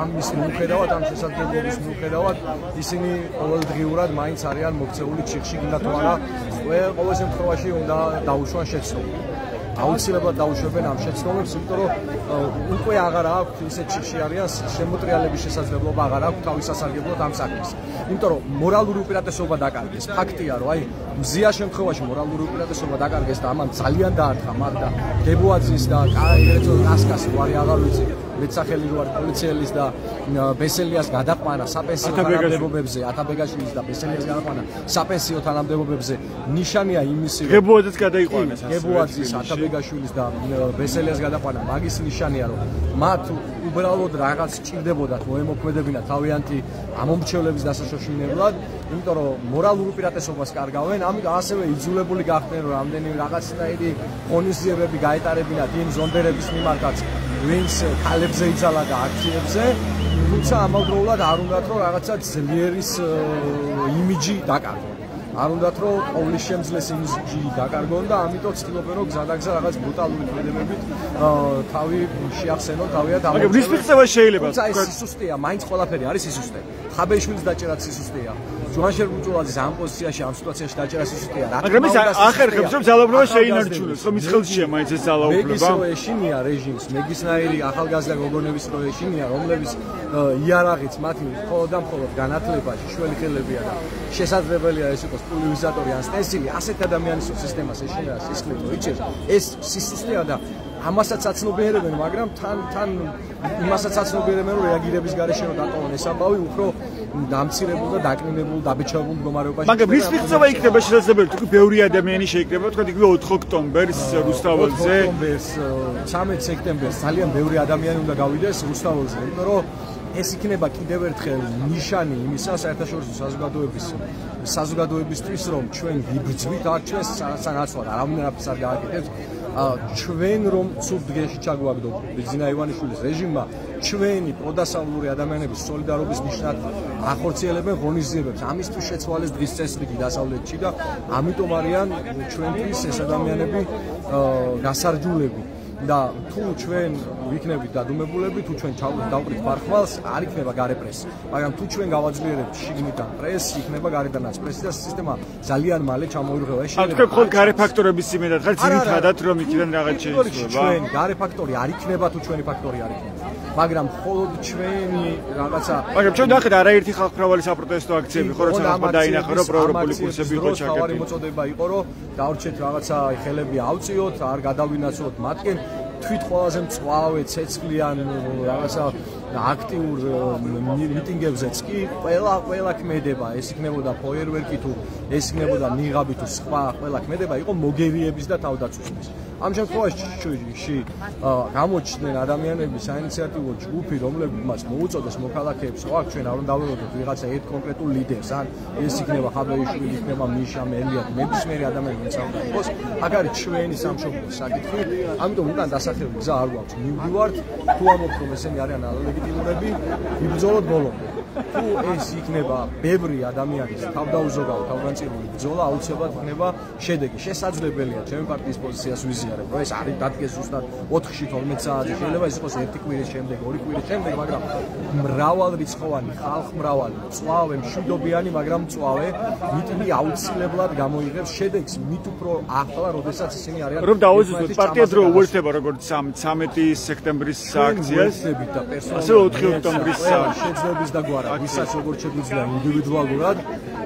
ამის მიუხედავად, ამ შესაძლებლობის მიუხედავად, ისინი ყოველდღიურად მაინც არიან მოქცეული ჩიხში, გინდა თუ არა, ყოველ შემთხვევაში უნდა დაუშვან შეცდომა. აუცილებლად დაუშვებენ ამ შეცდომებს, იმიტომ რომ უკვე აღარ აქვს ისეთ ჩიხში არიან შემოტრიალების შესაძლებლობა აღარ აქვს თავის სასარგებლოდ ამ საქმეს. იმიტომ რომ მორალური უპირატესობა დაკარგეს. ფაქტია, რომ აი მზია შემთხვევაში მორალური უპირატესობა დაკარგეს და ამან ძალიან დაარტყა მათ და გებუაძის და კასკას ვარი აღარ ვიცი მეცახელი რო არის პოლიციელის და ბესელიას გადაყვანა საპენსიო თანამდებობებზე, ათაბეგაშვილის და ბესელიას გადაყვანა საპენსიო თანამდებობებზე ნიშანია იმისი, რომ გებუაძის გადაიყვანეს. გებუაძის, ათაბეგაშვილის და ბესელიას გადაყვანა მაგის ნიშანია, რომ მათ უბრალოდ რაღაც ჭირდებოდათ მოემოქმედებინათ თავიანთი ამომრჩევლების დასაშოშმინებლად, იმიტომ რომ მორალურ უპირატესობას კარგავენ, ამიტომ ასევე იძულებული გახდნენ, რომ რამდენი რაღაცნაირი ღონისძიებები გაეტარებინათ იმ ზონდერების მიმართაც, ვინც ქალებზე იძალა და აქციებზე, თუმცა ამავდროულად არ უნდათ, რომ რაღაცა ძლიერის იმიჯი დაკარგონ. არ უნდათ, რომ ყოვლის შემძლეს იმიჯი დაკარგონ და ამიტომ ცდილობენ, რომ გზადაგზა რაღაც ბრუტალური ქმედებებით თავი შეახსენონ თავიანთ ამბავს. მაგრამ რის მიღწევა შეიძლება? თუმცა ეს სისუსტეა, მაინც ყველაფერი არის სისუსტე. ხაბეიშვილის დაჭერაც სისუსტეა. ჯუანშერ ბურჭულაძის ამ პოზიციაში, ამ სიტუაციაში დაჭერა სისუსტეა. მაგრამ ის ახერხებს, რომ ძალაუფლება შეინარჩუნოს, რომ ის ხელშია მაინც ეს ძალაუფლება. მეგის რო ეშინია რეჟიმს, მეგისნაირი ახალგაზრდა გოგონების რო ეშინია, რომლებიც იარაღიც მათი მხოლოდ და მხოლოდ განათლებაში შველი ხელებია და შესაძლებელია ეს იყოს პულივიზატორი ან სტენსილი, ასეთ ადამიანის სისტემას ეშინია სისხლით რო იჭერს, ეს სისუსტეა და ამასაც აცნობიერებენ, მაგრამ თან იმასაც აცნობიერებენ, რომ რეაგირების გარეშე რომ დატოვონ ეს ამბავი, უფრო დამცირებულ და დაკნინებულ, დაბეჭდებულ მდგომარეობაში. მაგრამ რის მიღწევა იქნება შესაძლებელი, თუ ბევრი ადამიანი შეიკრება, თქვა იგივე 4 ოქტომბერს რუსთაველზე, 13 სექტემბერს ძალიან ბევრი ადამიანი უნდა გავიდეს რუსთაველზე, იმიტომ რომ ეს იქნება კიდევ ერთხელ ნიშანი იმისა საერთაშორისო საზოგადოებისთვის, რომ ჩვენ ვიბრძვით აქ ჩვენს სანაცვლოდ არავინერაფერს არ გააკეთებთ. ჩვენ რომ ცუდ დღეში ჩაგვაგდო ბიზნა ივანიშვილის რეჟიმმა, ჩვენი პროდასავლური ადამიანების სოლიდარობის ნიშნად ახორციელებენ ღონისძიებებს. ამისთვის შეცვალეს დღის წესრიგი დასავლეთში და ამიტომ არიან ჩვენთვის ეს ადამიანები გასარჯულები. და თუ ჩვენ ვიქნებით დადუმებულები, თუ ჩვენ დავყრით ფარხმალს, არ იქნება გარე პრესი. მაგრამ თუ ჩვენ გავაძლიერებთ შიგნიდან პრესი, იქნება გარედანაც პრესი და სისტემა ძალიან მალე ჩამოირღვევა. ეს შეიძლება. თქვენ მხოლოდ გარე ფაქტორების იმედად ხართ, ძირითადად რომ იქიდან რაღაც შეიძლება. ჩვენ გარე ფაქტორი არ იქნება თუ ჩვენი ფაქტორი არ იქნება. მაგრამ მხოლოდ ჩვენი რაღაცა. მაგრამ ჩვენ ნახეთ არაერთი ხალხმრავალი საპროტესტო აქციები ხო როცა დაინახა რომ პროევროპული კურსები იყო ჩაკეტილი. თავარი მოწოდება იყო რომ დავრჩეთ რაღაცა ხელები ავწიოთ, არ გადავინაცვლოთ მათკენ. თვით ყველაზე მწვავე ცეცხლიან რაღაცა აქტიურ მიტინგებზეც კი ყველა ქმედება, ეს იქნებოდა ფოიერვერკი თუ ეს იქნებოდა ნიღაბი თუ სხვა ყველა ქმედება იყო მოგერიების და თავდაცვისთვის. ამ შემთხვევაში გამოჩნდნენ ადამიანები საინიციატივო ჯგუფი, რომლებიც მას მოუწოდეს მოქალაქეებს, ხო აქ ჩვენ არ უნდა დავეროდოთ ვიღაცა ერთ კონკრეტულ ლიდერს, ან ეს იქნება ხაბეიშვილი, იქნება მიშა მელიად, ნებისმიერი ადამიანი ვინც უნდა იყოს, აქ არის ჩვენი სამშობლოს საკითხი, ამიტომ უკან დასახელების გზა არ გვაქვს. მივდივართ, თუ ამბობთ რომ ესენი არიან ალეგიტიმურები, ვიბრძოლოთ ბოლომდე. თუ ეს იქნება ბევრი ადამიანის თავდაუზოგავი, თავგანწირული ბრძოლა, აუცილებლად იქნება შედეგი. შესაძლებელია ჩემი პარტიის პოზიციას ვიზიარებ, რომ ეს არის დადგეს ზუსტად 4-ში 12 საათი, შეიძლება ის იყოს 1 კვირის შემდეგ, 2 კვირის შემდეგ, მაგრამ მრავალრიცხოვანი, ხალხმრავალი, მწვავე, მშვიდობიანი, მაგრამ მწვავე მიტინგი აუცილებლად გამოიღებს შედეგს, მით უფრო ახლა, როდესაც ისინი არიან. რომ დაუზუსტოთ, პარტია დრო უერთდება როგორც 13 სექტემბრის აქციას, ასე 4 ოქტომბრის შეძლების დაგვარება. ვისაც როგორც შეგვიძლია ინდივიდუალურად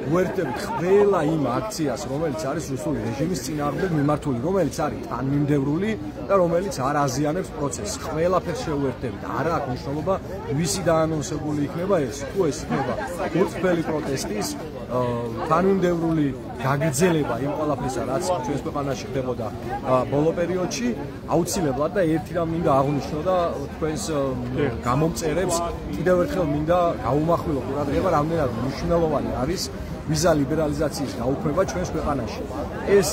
უერთდებით ყველა იმ აქციას, რომელიც არის რუსული რეჟიმის წინააღმდეგ მიმართული, რომელიც არის თანმიმდევრული და რომელიც არ აზიანებს პროცესს. ყველაფერს შევუერთდებით. არა აქვს მნიშვნელობა, ვისი დაანონსებული იქნება ეს, თუ ეს იქნება გულწრფელი პროტესტის თანმიმდევრული გაგრძელება იმ ყველაფრისა, რაც ჩვენს ქვეყანაში ხდებოდა ბოლო პერიოდში, აუცილებლად და ერთი რამ მინდა აღვნიშნო და თქვენს გამომწერებს კიდევ ერთხელ მინდა გაუმახვილო ყურადღება, რამდენად მნიშვნელოვანი არის ვიზა ლიბერალიზაციის გაუქმება ჩვენს ქვეყანაში. ეს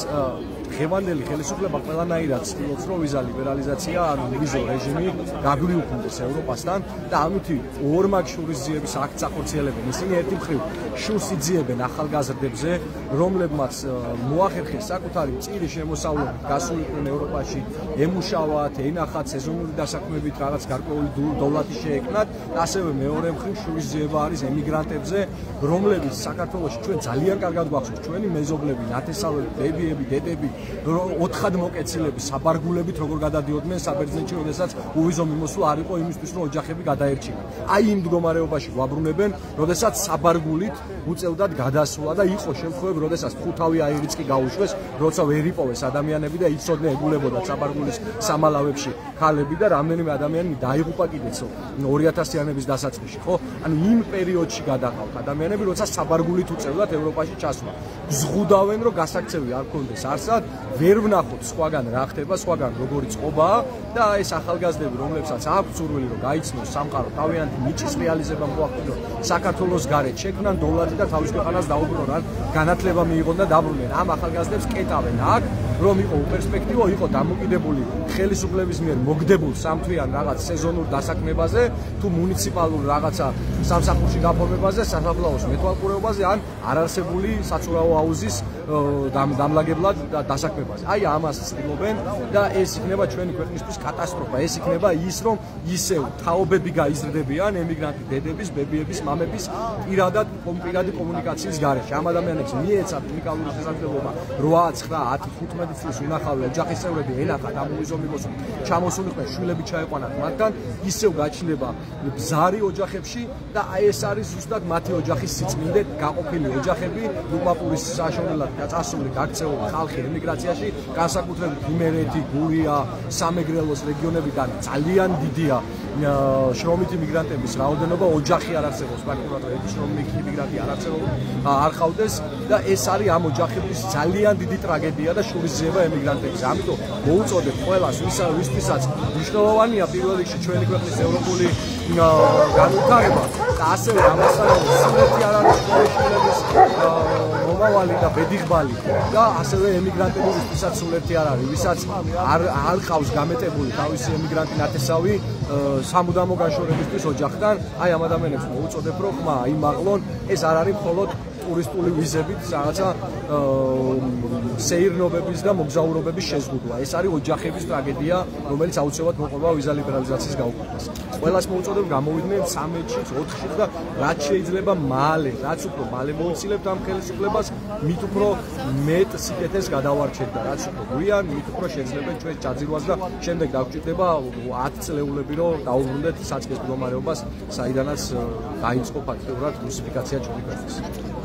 ღევანდელი ხელისუფლება ყველანაირად ცდილობს, რომ ვიზა ლიბერალიზაცია ან ვიზო რეჟიმი გაგვიუქმდეს ევროპასთან და ამით ორმაგ შურისძიების აქტს ახორციელებენ. ისინი ერთი მხრივ შურს იძიებენ ახალგაზრდებზე, რომლებმაც მოახერხეს საკუთარი წირი შემოსავლებით გასულიყვნენ ევროპაში, ემუშავათ, ენახათ, სეზონური დასაქმებით რაღაც გარკვეული დოლარი შეეკნათ და ასევე მეორე მხრივ შურისძიება არის ემიგრანტებზე, რომლებიც საქართველოში ჩვენ ძალიან კარგად გვახსოვს, ჩვენი მეზობლები, ნათესავები, ბებიები, დედები 4 მოკეცილები საბარგულებით როგორ გადადიოდნენ საბერძნეთში, როდესაც უვიზო მიმოსვლა არ იყო იმისთვის, რომ ოჯახები გადაერჩინათ. აი იმ მდგომარეობაში გვაბრუნებენ, როდესაც საბარგულით უწევდათ გადასვლა და იყო შემთხვევები, როდესაც ხუთავი აირიც კი გაუშვეს, როცა ვერ იპოვეს ადამიანები და იცოდნენ ეგულებოდა საბარგულის სამალავებში ქალები და რამდენიმე ადამიანი დაიღუპა კიდეც 2000-იანების დასაწყისში, ხო? ანუ იმ პერიოდში გადაყავთ ადამიანები, როცა საბარგულით უწევდათ ევროპაში ჩასვლა. ზღუდავენ, რომ გასაქცევი არ ქონდეს არსად, ვერ ვნახოთ სხვაგან რა ხდება, სხვაგან როგორი წყობაა და ეს ახალგაზრდები, რომლებსაც აქვს სურვილი, რომ გაიცნოს სამყარო, თავიანთი ნიჭის რეალიზება მოახდინონ, საქართველოს გარეთ შექმნან დოლარი და თავის ქვეყანას დაუბრუნონ, ან განათლება მიიღონ და დაბრუნდნენ. ამ ახალგაზრდებს კეტავენ აქ, რომ იყო პერსპექტივა, იყო დამოკიდებული ხელისუფლების მიერ მოგდებულ სამთვიან რაღაც სეზონურ დასაქმებაზე, თუ მუნიციპალურ რაღაცა სამსახურში გაფორმებაზე, სასაფლაოს მეთვალყურეობაზე, ან არარსებული საცურაო აუზის დამლაგებლად დასაქმებაზე. აი ამას ცდილობენ და ეს იქნება ჩვენი ქვეყნისთვის კატასტროფა. ეს იქნება ის, რომ ისევ თაობები გაიზრდებიან ემიგრანტი დედების, ბებიების, მამების პირადი კომუნიკაციის გარეშე. ამ ადამიანებს მიეცათ უნიკალური შესაძლებლობა 8, 9, 10, 15 წლის უნახავი ოჯახის წევრები ენახათ ამ უვიზო მიმოსვლით, ჩამოსულიყვნენ, შვილები ჩაეყვანათ მათგან, ისევ გაჩნდება ბზარი ოჯახებში და აი ეს არის ზუსტად მათი ოჯახის სიწმინდე, გაყოფილი ოჯახები, ლუპაპურის საშუალებლად წასული გაქცეული ხალხი ემიგრაციაში, განსაკუთრებით იმერეთი, გურია, სამეგრელოს რეგიონებიდან ძალიან დიდია შრომითი მიგრანტების რაოდენობა, ოჯახი არ არსებობს, პრაქტიკულად შრომითი მიგრანტი არ ხავდეს და ეს არის ამ ოჯახების ძალიან დიდი ტრაგედია და შურისძიება ემიგრანტების. ამიტომ მოუწოდებ ყველას, ვისთვისაც მნიშვნელოვანია პირველ რიგში ჩვენი ქვეყნის ევროპული განვითარება და ასევე ამასთან სულეთი არ არის შრომიშვილების მომავალი და ბედიღბალი და ასევე ემიგრანტების ვისაც სულეთი არ არის, ვისაც არ ყავს გამეტებული თავისი ემიგრანტი ნათესავი სამუდამო განშორებისთვის ოჯახთან, აი ამ ადამიანებს მოუწოდებ რომ ხმა იმაღლონ, ეს არ არის მხოლოდ ტურისტული ვიზებით რაღაცა სეირნობების და მოგზაურობების შეზღუდვა. ეს არის ოჯახების ტრაგედია, რომელიც აუცილებლად მოყვება ვიზა ლიბერალიზაციის გაუქმებას. ყველას მოუწოდებ გამოვიდნენ 13-ში, 4-ში და რაც შეიძლება მალე, რაც უფრო მალე მოიცილებთ ამ ხელისუფლებას, მით უფრო მეტ სიკეთეს გადავარჩეთ და რაც უფრო გვიან, მით უფრო შეძლებენ ჩვენ ჯაძირვას და შემდეგ დაგვჭირდება 10 წლეულები, რომ დაუბრუნდეთ საწყის მდგომარეობას, საიდანაც დაიწყო ფაქტობრივად რუსიფიკაცია ჩვენი ქვეყნის.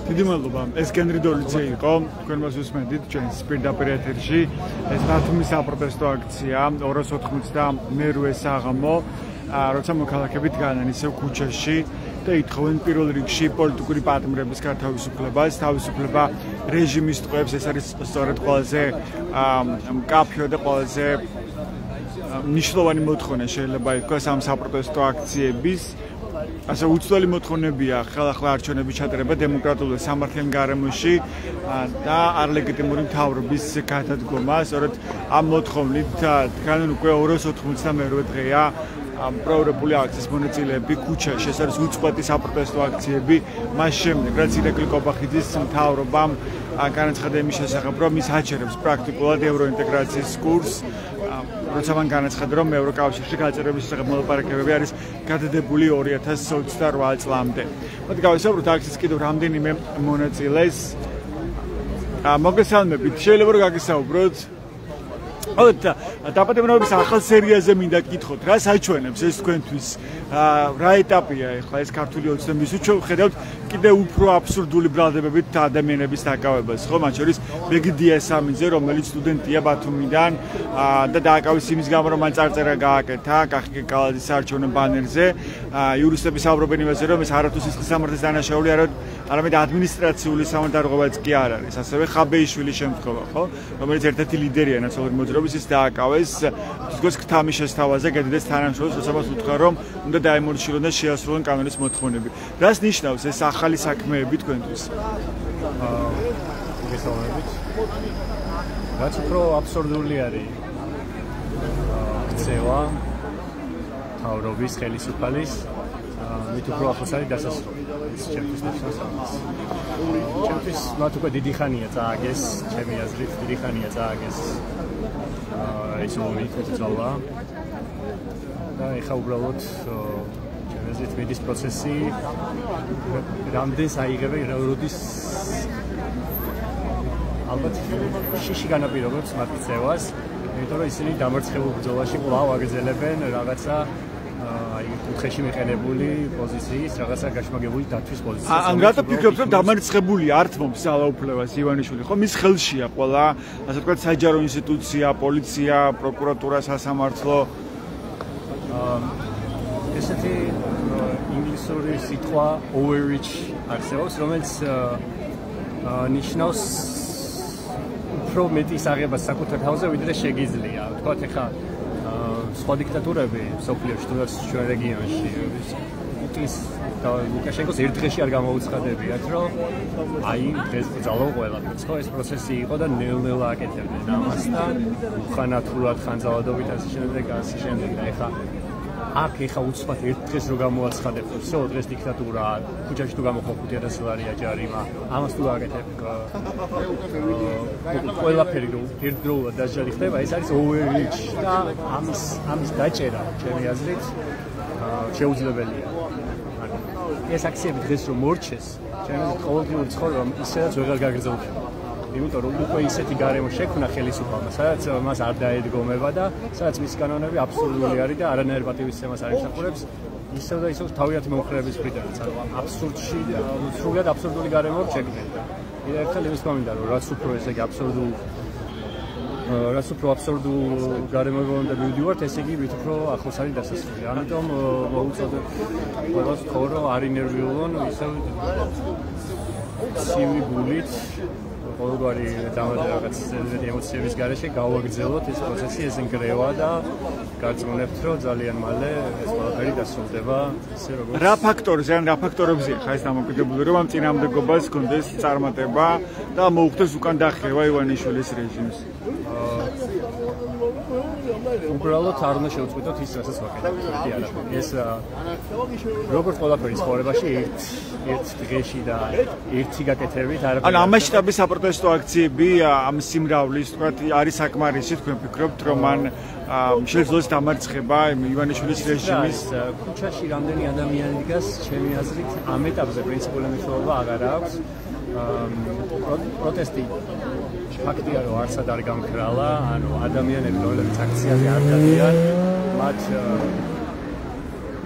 დიდი მადლობა. ეს გენრი დოლიძე იყო. თქვენ მას უსმენთ ჩვენს პირდაპირ ეთერში. ეს ნათუმის საპროტესტო აქცია 288 საღამო, როცა მოქალაქეები დგანან ისევ ქუჩაში და ითხოვენ პირველ რიგში პოლიტიკური პატიმრების გათავისუფლებას, თავისუფლება რეჟიმის ტყვეებს. ეს არის სწორედ ყველაზე მკაფიო და ყველაზე მნიშვნელოვანი მოთხოვნა შეიძლება ითქვას ამ საპროტესტო აქციების. ასე უცვლელი მოთხოვნებია ხელახლა არჩევნების ჩატარება დემოკრატიულ და სამართლიან გარემოში და არლეგიტიმური მთავრობის გადადგომა. სწორედ ამ მოთხოვნით დგანან უკვე 288 დღეა პროევროპული აქციის მონაწილეები ქუჩაში. ეს არის უწყვეტი საპროტესტო აქციები მას შემდეგ, რაც ირაკლი კობახიძის მთავრობამ განაცხადა იმის შესახებ, რომ ის აჩერებს პრაქტიკულად ევროინტეგრაციის კურსს. როცა მან განაცხადა, რომ ევროკავშირში გაჭირვების შესახებ მოლაპარაკებები არის გადადებული 2028 წლამდე. მოდი გავისაუბროთ აქციის კიდევ რამდენიმე მონაწილეს. მოგესალმებით, შეიძლება რომ გაგისაუბროთ დაპატიმრების ახალ სერიაზე მინდა გკითხოთ, რა საჩვენებს ეს თქვენთვის? რა ეტაპია ახლა ეს ქართული ოცნების? ვხედავთ კიდევ უფრო აბსურდული ბრალდებებით ადამიანების დაკავებას, ხო? მათ შორის ბეგდია სამიძე, რომელიც სტუდენტია ბათუმიდან და დააკავის იმის გამო, რომ მან წარწერა გააკეთა კახი კალაძის საარჩევნო ბანერზე. იურისტები საუბრობენ იმაზე, რომ ეს არათუ სისხლის სამართლის დანაშაული არამედ ადმინისტრაციული სამართალდარღვევაც კი არ არის. ასევე ხაბეიშვილის შემთხვევა, ხო? რომელიც ერთ-ერთი ლიდერია ნაციონალური მოძრაობის, ის დააკავეს თითქოს ქთამის შესთავაზე გედედეს თანამშრომლებს, როდესაც უთხრა, რომ უნდა დაემორჩილონ და შეასრულონ კანონის მოთხოვნები. რას ნიშნავს ეს ახალი საქმეები თქვენთვის? მოგესალმებით. რაც უფრო აბსურდული არის ქცევა მთავრობის ხელისუფალის, მით უფრო ახლოს არის დასასრული. ეს ჩემთვის ნიშნავს. ჩემთვის მათ უკვე დიდი ხანია წააგეს, ჩემი აზრით, დიდი ხანია წააგეს ეს მომენტი ძალა. და ეხა უბრალოდ ჩემი აზრით მედის პროცესი რამდენს აიღება, როდის ალბათ შიში განაპირობებს მათ ქცევას, იმიტომ რომ ისინი დამარცხებულ ბრძოლაში კვლავ აგრძელებენ რაღაცა კუთხეში მიყენებული პოზიციის, რაღაცა გაშმაგებული დათვის პოზიციის. ან რატო ფიქრობთ, რომ დამარცხებული არ თმობს ძალაუფლებას ივანიშვილი? ხო, მის ხელშია ყველა, ასე ვთქვათ, საჯარო ინსტიტუცია, პოლიცია, პროკურატურა, სასამართლო. ესეთი ინგლისური სიტყვა overreach არსებობს, რომელიც ნიშნავს უფრო მეტი საღებას საკუთარ თავზე, ვიდრე შეგიძლია. ვთქვათ, ეხლა სხვა დიქტატურები მსოფლიოში, თუნდაც ჩვენ რეგიონში, პუტინს და ლუკაშენკოს ერთ დღეში არ გამოუცხადებიათ, რომ აი დღეს ძალაო ყველაფერს, ხო, ეს პროცესი იყო და ნელ-ნელა აკეთებდნენ ამასთან, უხანათურად ხანძალადობით ასე შემდეგ, ასე შემდეგ და ეხლა აქ ეხა უცბად ერთ დღეს რო გამოაცხადებთ, всё, დღეს დიქტატურა, ქუჩაში თუ გამოხო 5000 ლარი აჯარიმა, ამას თუ გააკეთებ, ყველაფერი რო ერთდროულად დაჟარი ხდება, ეს არის overreach და ამის დაჭერა, ჩემი აზრით, შეუძლებელია. ეს აქციები დღეს რომ მორჩეს, ჩემი აზრით, ყოველდღიური ცხოვრება ისედაც ვეღარ გაგრძელდება. იმიტომ რომ უკვე ისეთი გარემო შექმნა ხელისუფალმა, სადაც მას არ დაედგომება და სადაც მის კანონები აბსურდული არის და არანაირ პატივისცემას არ ემსახურებს, ისევ და ისევ თავიანთი მომხრეების მხრიდანაც, ანუ აბსურდში, სრულად აბსურდული გარემო შექმნა. ერთხელ იმის მომინდა რომ რაც უფრო ესე იგი აბსურდულ გარემოებამდე მივდივართ, ესე იგი ვით უფრო ახლოს არის დასასრული. ამიტომ მოუწოდებ ყველას თქო რომ არ ინერვიულონ ისევ ცივი გულით ყოველგვარი რაღაც ემოციების გარეშე გავაგრძელოთ ეს პროცესი, ეს ნგრევა და გარწმუნებთ რომ ძალიან მალე ეს ყველაფერი დასრულდება ისე როგორც რა ფაქტორზე ან რა ფაქტორებზე ხა ეს დამოკიდებული რომ ამ წინააღმდეგობას გქონდეს წარმატება და მოუხდეს უკან დახევა ივანიშვილის რეჟიმს. უბრალოდ არ უნდა შევწყვიტოთ ის, რასაც ვაკეთებთ. ეს როგორც ყველაფერი ცხოვრებაში ერთ დღეში და ერთი გაკეთებით არ ანუ ამ მასშტაბის საპროტესტო აქციები ამ სიმრავლის თქვა არის საკმარისი თქვენ ფიქრობთ რომ მან შეძლოს დამარცხება ივანიშვილის რეჟიმის ქუჩაში რამდენი ადამიანი დგას ჩემი აზრით ამ ეტაპზე პრინციპული მნიშვნელობა აღარ აქვს პროტესტი ფაქტია რომ არცად არ გამქრალა ანუ ადამიანები რომლებიც აქციაზე არ დადიან მათ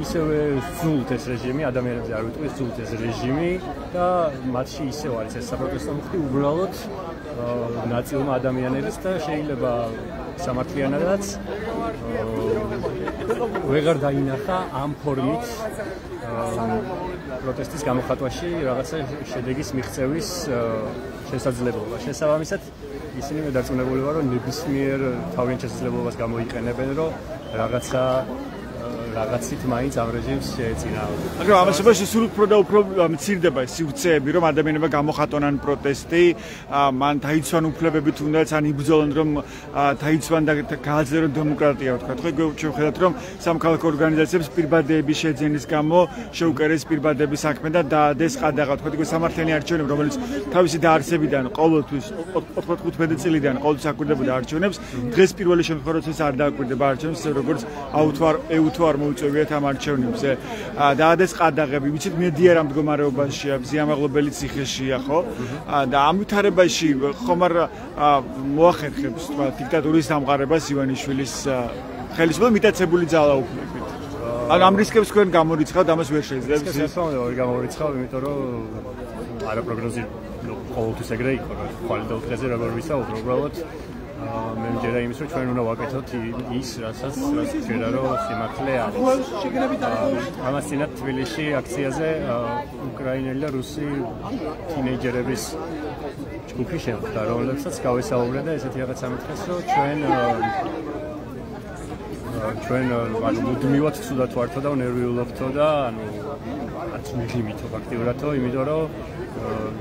ისევე სულთ ეს რეჟიმი ადამიანებზე არ ვიტყვი სულთ ეს რეჟიმი და მათში ისევ არის ეს საპროტესტო მუხტი უბრალოდ ნაწილმა ადამიანების და შეიძლება სამართლიანადაც ვეღარ დაინახა ამ ფორმით პროტესტის გამოხატვაში რაღაცა შედეგის მიღწევის შესაძლებლობა. შესაბამისად ისინი დარწმუნებული ვარ რომ ნებისმიერ თავიანთ შესაძლებლობას გამოიყენებენ რომ რაღაცით მაინც ამ რეჟიმს შეეწინააღმდეგონ. მაგრამ ამასობაში სულ უფრო და უფრო მცირდება სივრცეები, რომ ადამიანებმა გამოხატონ პროტესტი, მან დაიცვან უფლებები თუნდაც ან იბრძოლონ რომ დაიცვან და გააძლიერონ დემოკრატია, ვთქვათ. ხო, შევხედათ რომ სამხალხო ორგანიზაციებს პირბადეების შეძენის გამო შეუკერეს პირბადების საქმე და დაადეს ყადაღა, ვთქვათ, იქ სამართლიანი არჩევნები, რომელიც თავისი დაარსებიდან ყოველთვის 95 წლიდან ყოველთვის აკვირდებოდა არჩევნებს, დღეს პირველი შემთხვევა როცა არ დააკვირდება არჩევნებს, ისე როგორც ეუთვარ მოუწევიათ ამ არჩევნებზე. დაადეს ყადაღები, ვიცით მედია რა მდგომარეობაშია, ზიამაღლებელი ციხეშია, ხო? და ამ ვითარებაში ხომ არ მოახერხებს თქვა დიქტატურის დამყარებას ივანიშვილის ხელისუფლება მიტაცებული ძალაუფლებით. ანუ ამ რისკებს თქვენ გამორიცხავთ, ამას ვერ შეიძლება. ეს საერთოდ ვერ გამორიცხავ, იმიტომ რომ არაპროგნოზი ყოველთვის ეგრე იყო, რომ ხვალ დღეზე როგორ ვისაუბრო, უბრალოდ მე მჯერა იმის რომ ჩვენ უნდა ვაკეთოთ ის რასაც ჯერა რომ სიმართლე არის. ამას წინათ თბილისში აქციაზე უკრაინელი და რუსი თინეიჯერების ჯგუფი შეხვდა, რომლებსაც გავესაუბრე და ესეთი რაღაცა მითხრეს, რომ ჩვენ ანუ მუდმივად ცუდად ვართო და ნერვიულობთო და ანუ რაც მიგიმითო ფაქტიურადო, იმიტომ რომ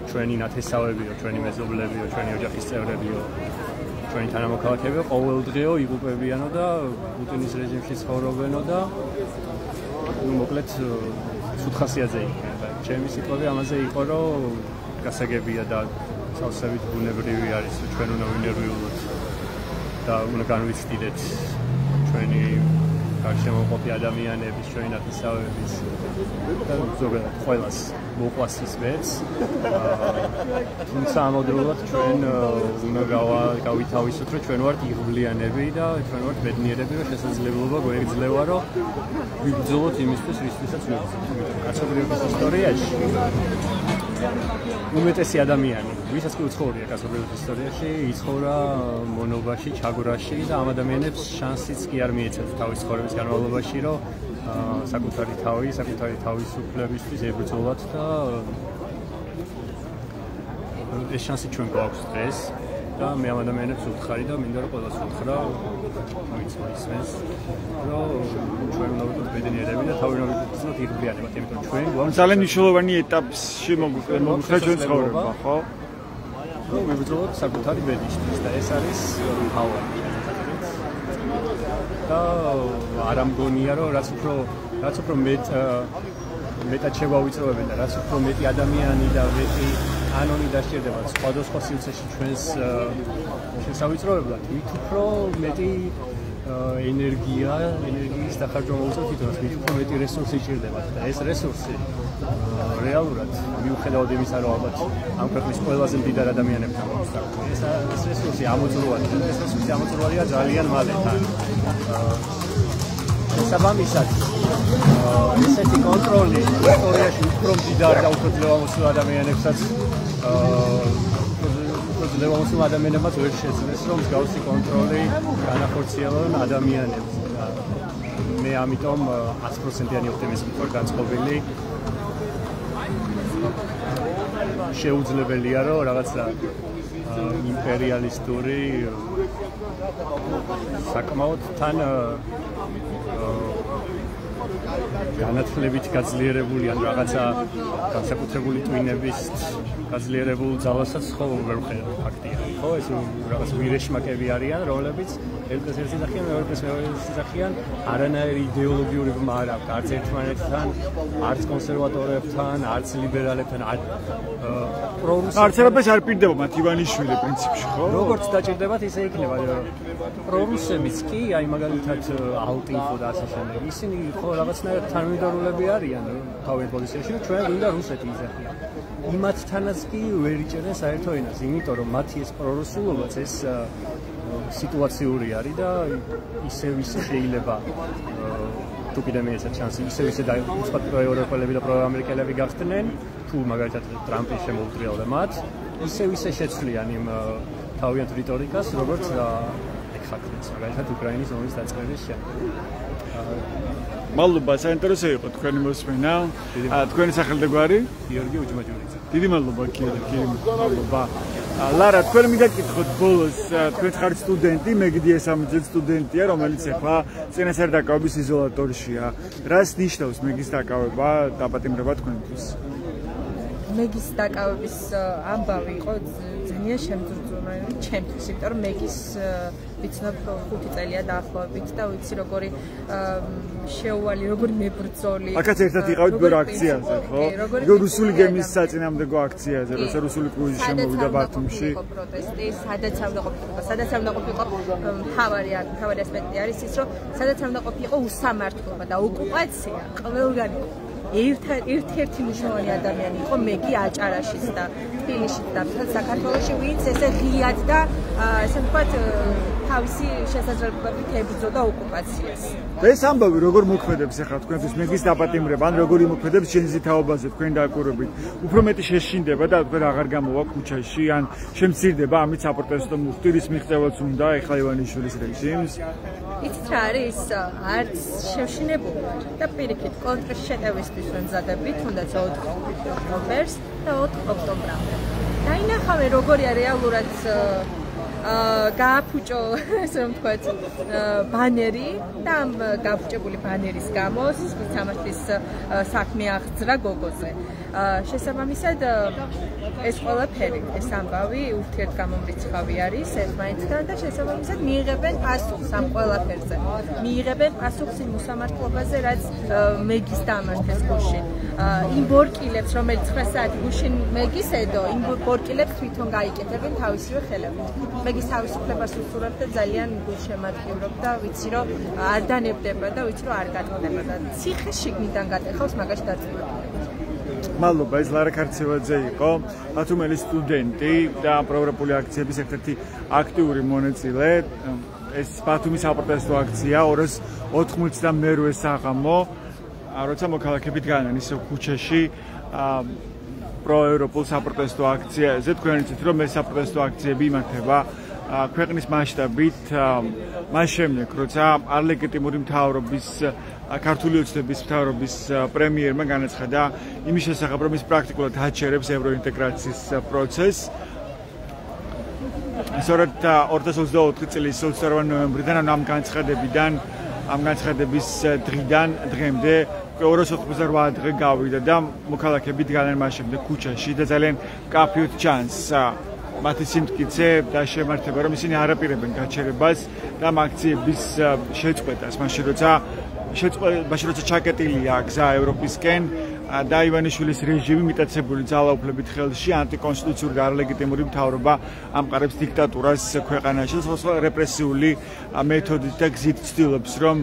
ჩვენი ნათესავებიო, ჩვენი მეზობლებიო, ჩვენი ოჯახის წევრებიო ჩვენი თანამოქალაქეებიო ყოველდღიო იღუპებიანო და პუტინის რეჟიმში ცხოვრობენო და ნუ მოკლედ სუთხასიაზე იქნება. ჩემი სიტყვები ამაზე იყო, რომ გასაგებია და სავსებით ბუნებრივი არის, რომ ჩვენ უნდა ვინერვიულოთ და უნდა განვიცდიდეთ ჩვენი გარშემოყოფი ადამიანების, ჩვენი ნათესავების და ზოგადად ყველას მოყვას ის მეც. თუმცა ამავდროულად ჩვენ უნდა გავითავისოთ, რომ ჩვენ ვართ იღბლიანები და ჩვენ ვართ ბედნიერები, რომ შესაძლებლობა გვეძლევა, რომ ვიბრძოლოთ იმისთვის, რისთვისაც ვიბრძოლოთ. კაცობრიობის ისტორიაში უმეტესი ადამიანი, ვისაც კი უცხოვრია კაცობრიობის ისტორიაში, იცხოვრა მონობაში, ჩაგვრაში და ამ ადამიანებს შანსიც კი არ მიეცათ თავის ცხოვრების განმავლობაში, რომ საკუთარი თავისუფლებისთვის ებრძოლათ და ეს შანსი ჩვენ გვაქვს დღეს და მე ამ ადამიანებს ვუთხარი და მინდა რომ ყველას ვუთხრა, ისმენს, რომ ჩვენ უნდა ვიყოთ ბედნიერები და თავი უნდა ვიყოთ იღბლიანებად, იმიტომ რომ ჩვენ გვაქვს ძალიან მნიშვნელოვანი ეტაპში მოგვიხრა ჩვენ ცხოვრება, ხო? რომ ვიბრძოლოთ საკუთარი ბედნისთვის და ეს არის მთავარი. და არ ამგონია რომ რაც უფრო მეტად შევავიწროვებენ და რაც უფრო მეტი ადამიანი და მეტი კანონი დასჭირდება სხვადასხვა სივრცეში ჩვენს შესავიწროებლად, მით უფრო მეტი ენერგიის დახარჯვა მოუწევთ თვითონაც, მით უფრო მეტი რესურსი ჭირდებათ და ეს რესურსი რეალურად მიუხედავად იმისა, რომ ალბათ ამ ქვეყნის ყველაზე მდიდარ ადამიანებთან გვაქვს საქმე. ეს რესურსი ამოწურვადია ძალიან მალე თან. შესაბამისად ესეთი კონტროლი ისტორიაში უფრო მდიდარ და უფრო ძლევამოსილ ადამიანებსაც ლევანსულ ადამიანებმაც ვერ შეძლეს რომ მსგავსი კონტროლი განახორციელონ ადამიანებს. მე ამიტომ 100%-იანი ოპტიმიზმით ვარ განწყობილი. შეუძლებელია რომ რაღაცა იმპერიალისტური საკმაოდ თან განათლებით გაძლიერებული ან რაღაცა განსაკუთრებული ტვინების გაძლიერებულ ძალასაც ხო ვერ ვხედავ ფაქტია. ხო ეს რაღაც ვირეშმაკები არიან, რომლებიც ერთის ერთი სახიან, მეორეს მეორე სახიან, არანაირი იდეოლოგიური ბმა არ აქვს არც ერთმანეთთან, არც კონსერვატორებთან, არც ლიბერალებთან, არც არაფერს არ პირდება მათ ივანიშვილი პრინციპში, ხო? როგორც დაჭირდებათ, ისე იქნება. პრორუსებიც კი, აი მაგალითად ალტინფო და ასე შემდეგ. ისინი ხო რაღაცნაირად თანმიმდევრულები არიან თავის პოზიციაში, ჩვენ გვინდა რუსეთი იზრდება. იმათთანაც კი ვერ იჭერენ საერთო ენას, იმიტომ რომ მათი ეს პრორუსულობაც ეს სიტუაციური არის და ისევ შეიძლება თუ კიდე მეეცათ შანსი ისევ უცხოეთ პროევროპელები და პროამერიკელები გახდნენ თუ მაგალითად ტრამპი შემოუტრიალდა მათ ისევ შეცვლიან იმ თავიანთ რიტორიკას როგორც ეხაქნეს მაგალითად უკრაინის ომის დაწყების შემდეგ. მადლობა, საინტერესო იყო თქვენი მოსმენა. თქვენი სახელი და გვარი? გიორგი უჯმაჯურიძე. დიდი მადლობა გიორგი, მადლობა. ლარა, თქვენ მიგაკითხოთ ბოლოს, თქვენ ხართ სტუდენტი, მე გიდი ესამიძე სტუდენტია, რომელიც ახლა წინასწარ დაკავების იზოლატორშია. რას ნიშნავს მეგის დაკავება, დაპატიმრება თქვენთვის? მეგის დაკავების ამბავი იყო ძალიან შემძრულებელი ჩემთვის, იმიტომ რომ მეგის ვიცნობ 5 წელია დაახლოებით და ვიცი როგორი შეუვალი, როგორი მებრძოლი. აქაც ერთად იყავით ბერო აქციაზე, ხო? როგორ რუსული გემის საწინააღმდეგო აქციაზე, როცა რუსული კრუიზი შემოვიდა ბათუმში. პროტესტი, სადაც არ უნდა ყოფილიყო, მთავარი ასპექტი არის ის, რომ სადაც არ უნდა ყოფილიყო უსამართლობა და ოკუპაცია ყველგან იყო. ერთ-ერთი მნიშვნელოვანი ადამიანი იყო მეგი აჭარაშიც და თბილისშიც და საქართველოში, ვინც ესე ღიად და ესე ვთქვათ თავისი შესაძლებლობით ებრძოდა ოკუპაციას. ეს ამბავი როგორ მოქმედებს ახლა თქვენთვის მეგის დაპატიმრება, ან როგორ იმოქმედებს შენზი თაობაზე თქვენ დაკვირვებით? უფრო მეტი შეშინდება და თქვენ აღარ გამოვა ქუჩაში, ან შემცირდება ამით საპროტესტო მუხტი, რის მიღწევაც უნდა ახლა ივანიშვილის რეჟიმს? იცით რა არის? არც შევშინებული და პირიქით კონტრში შეტევისთვის ვემზადებით, თუნდაც 4 ოქტომბერს და 4 ოქტომბრამდე. დაინახავენ როგორია რეალურად გააფუჭო, ესე რომ ვთქვათ, ბანერი და ამ გაფუჭებული ბანერის გამო სამართლის საქმე აღძრა გოგოზე. შესაბამისად ეს ყველაფერი, ეს ამბავი ურთიერთგამომრიცხავი არის ერთმანეთთან და შესაბამისად მიიღებენ პასუხს ამ ყველაფერზე. მიიღებენ პასუხს იმ უსამართლობაზე, რაც მეგის დამართეს გუშინ. იმ ბორკილებს, რომელიც 9 საათი გუშინ მეგის ედო, იმ ბორკილებს თვითონ გაიკეთებენ თავისივე ხელებით. მეგის თავისუფლებას უსურვებ და ძალიან გულშემატკივრობ და ვიცი რომ არ დანებდება და ვიცი რომ არ გატყდება და ციხე შიგნიდან გატეხავს მაგაში დაწესება. მადლობა, ეს ლარა ქარცევაძე იყო, ბათუმელი სტუდენტი და პროევროპული აქციების ერთ-ერთი აქტიური მონაწილე. ეს ბათუმის საპროტესტო აქცია 292 საღამო, როცა მოქალაქეები დგანან ისევ ქუჩაში პროევროპულ საპროტესტო აქციაზე. თქვენ იცით რომ ეს საპროტესტო აქციები იმართება ქვეყნის მასშტაბით მას შემდეგ, როცა არლეგიტიმური მთავრობის ქართული ოცნების მთავრობის პრემიერმა განაცხადა იმის შესახებ, რომ ის პრაქტიკულად აჩერებს ევროინტეგრაციის პროცესს. სწორედ 2024 წლის 28 ნოემბრიდან, ამ განცხადებიდან, ამ განცხადების დღიდან დღემდე 288 დღე გავიდა და მოქალაქეები დგანან მას შემდეგ ქუჩაში და ძალიან კაფიოდ ჩანს მათი სიმტკიცე და შემართება, რომ ისინი არ აპირებენ გაჩერებას და აქციების შეწყვეტას, მაშინ როცა ჩაკეტილია გზა ევროპისკენ და ივანიშვილის რეჟიმი მიტაცებული ძალაუფლებით ხელში ანტიკონსტიტუციური და არლეგიტიმური მთავრობა ამყარებს დიქტატურას ქვეყანაში, რეპრესიული მეთოდით და გზით ცდილობს, რომ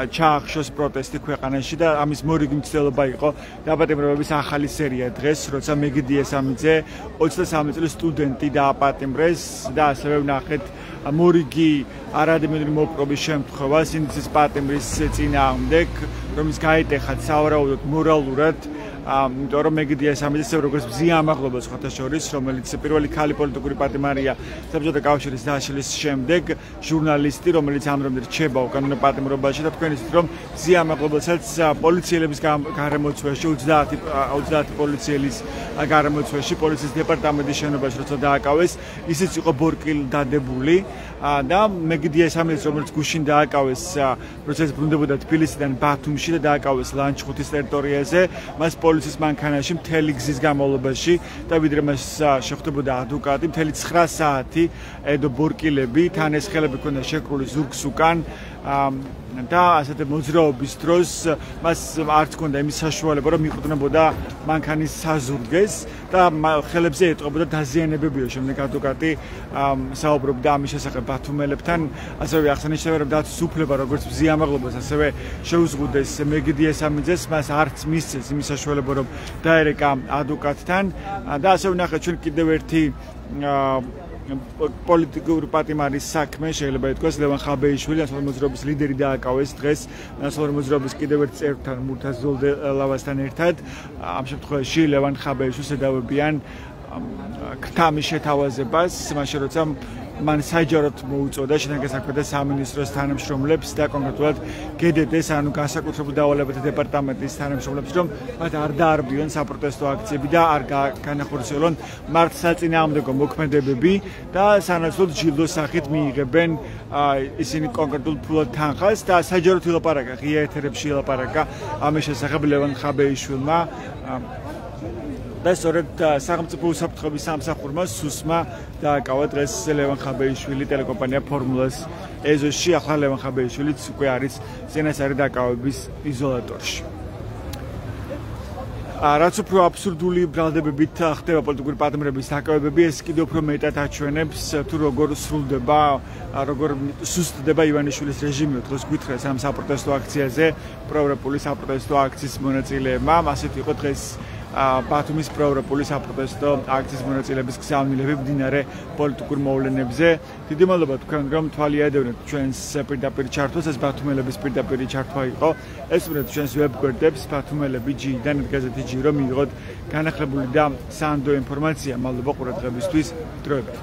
ჩაახშოს პროტესტი ქვეყანაში და ამის მორიგი მცდელობა იყო დაპატიმრებების ახალი სერია დღეს, როცა მეგიდი ესამიძე 23 წლის სტუდენტი დააპატიმრეს და ასევე ვნახეთ მორიგი არადმიური მოპყრობის შემთხვევა სინდისის პატიმრის წინააღმდეგ, რომელიც გაიტეხათ სავარაუდოდ მორალურად იმიტომ რომ მეგიდია სამიზეს როგორც მზია ამაღლობას ხოთა შორის, რომელიც პირველი ქალი პოლიტიკური პატიმარია საბჭოთა კავშირის დაშლის შემდეგ, ჟურნალისტი, რომელიც ამ დრომდე რჩება უკანონო პატიმრობაში და თქვენ იცით რომ მზია ამაღლობასაც პოლიციელების გარემოცვაში 30 პოლიციელის გარემოცვაში პოლიციის დეპარტამენტის შენობაში როცა დააკავეს, ისიც იყო ბორკილ დადებული და მეგიდია სამიზეს რომელიც გუშინ დააკავეს პროცესი ბრუნდებოდა თბილისიდან ბათუმში და დააკავეს ლანჩხუთის ტერიტორიაზე, მას პოლიციის მანქანაში მთელი გზის განმავლობაში და ვიდრე მას შეხვდებოდა ადვოკატი, მთელი 9 საათი ედო ბორკილები, თან ეს ხელები ჰქონდა შეკრული ზურგს უკან და ასეთი მოძრაობის დროს მას არც ჰქონდა იმის საშუალება, რომ მიყვდნებოდა მანქანის საზურგეს და ხელებზე ეტყობოდა დაზიანებებიო. შემდეგ ადვოკატი საუბრობდა ამის შესახებ ბათუმელებთან, ასევე აღსანიშნავია, რომ დაცვის უფლება როგორც მზია ამაღლობას, ასევე შეუზღუდეს მეგიდია სამიძეს, მას არც მისცეს იმის საშუალება, რომ დაერეკა ადვოკატთან და ასევე ნახეთ ჩვენ კიდევ ერთი პოლიტიკური პატიმარის საქმე შეიძლება ითქვას ლევან ხაბეიშვილი, ნაციონალური მოძრაობის ლიდერი დააკავეს დღეს ნაციონალური მოძრაობის კიდევ ერთ წევრთან მურთაზ ზოლდელავასთან ერთად. ამ შემთხვევაში ლევან ხაბეიშვილს ედავებიან ქრთამის შეთავაზებას, მაშინ როცა მან საჯაროდ მოუწოდა შინაგან საქმეთა სამინისტროს თანამშრომლებს და კონკრეტულად გდდ-ს, ანუ განსაკუთრებულ დავალებათა დეპარტამენტის თანამშრომლებს, რომ მათ არ დაარბიონ საპროტესტო აქციები და არ განახორციელონ მართლსაწინააღმდეგო მოქმედებები და სანაცვლოდ ჯილდოს სახით მიიღებენ ისინი კონკრეტულ ფულად თანხას და საჯაროდ ილაპარაკა, ღია ეთერებში ილაპარაკა ამის შესახებ ლევან ხაბეიშვილმა და სწორედ სახელმწიფო უსაფრთხოების სამსახურმა სუსმა დააკავა დღეს ლევან ხაბეიშვილი ტელეკომპანია ფორმულას ეზოში. ახლა ლევან ხაბეიშვილიც უკვე არის წინასწარი დაკავების იზოლატორში. რაც უფრო აბსურდული ბრალდებებით ხდება პოლიტიკური პატიმრების დაკავებები, ეს კიდევ უფრო მეტად აჩვენებს თუ როგორ სრულდება, როგორ სუსტდება ივანიშვილის რეჟიმი. დღეს გვითხრეს ამ საპროტესტო აქციაზე პროევროპული საპროტესტო აქციის მონაწილეებმა, ასეთი იყო დღეს ბათუმის პროევროპული საპროტესტო აქციის მონაწილეების გზავნილები მდინარე პოლიტიკურ მოვლენებზე. დიდი მადლობა თქვენ რომ თვალიადევნეთ ჩვენს პირდაპირ ჩართვას, ეს ბათუმელების პირდაპირ ჩართვა იყო. ესურვებთ ჩვენს ვებგვერდებს ბათუმელები.jdan გაზეთი J რომ მიიღოთ განახლებული და სანდო ინფორმაცია. მადლობა ყურადღებისთვის. დროებით.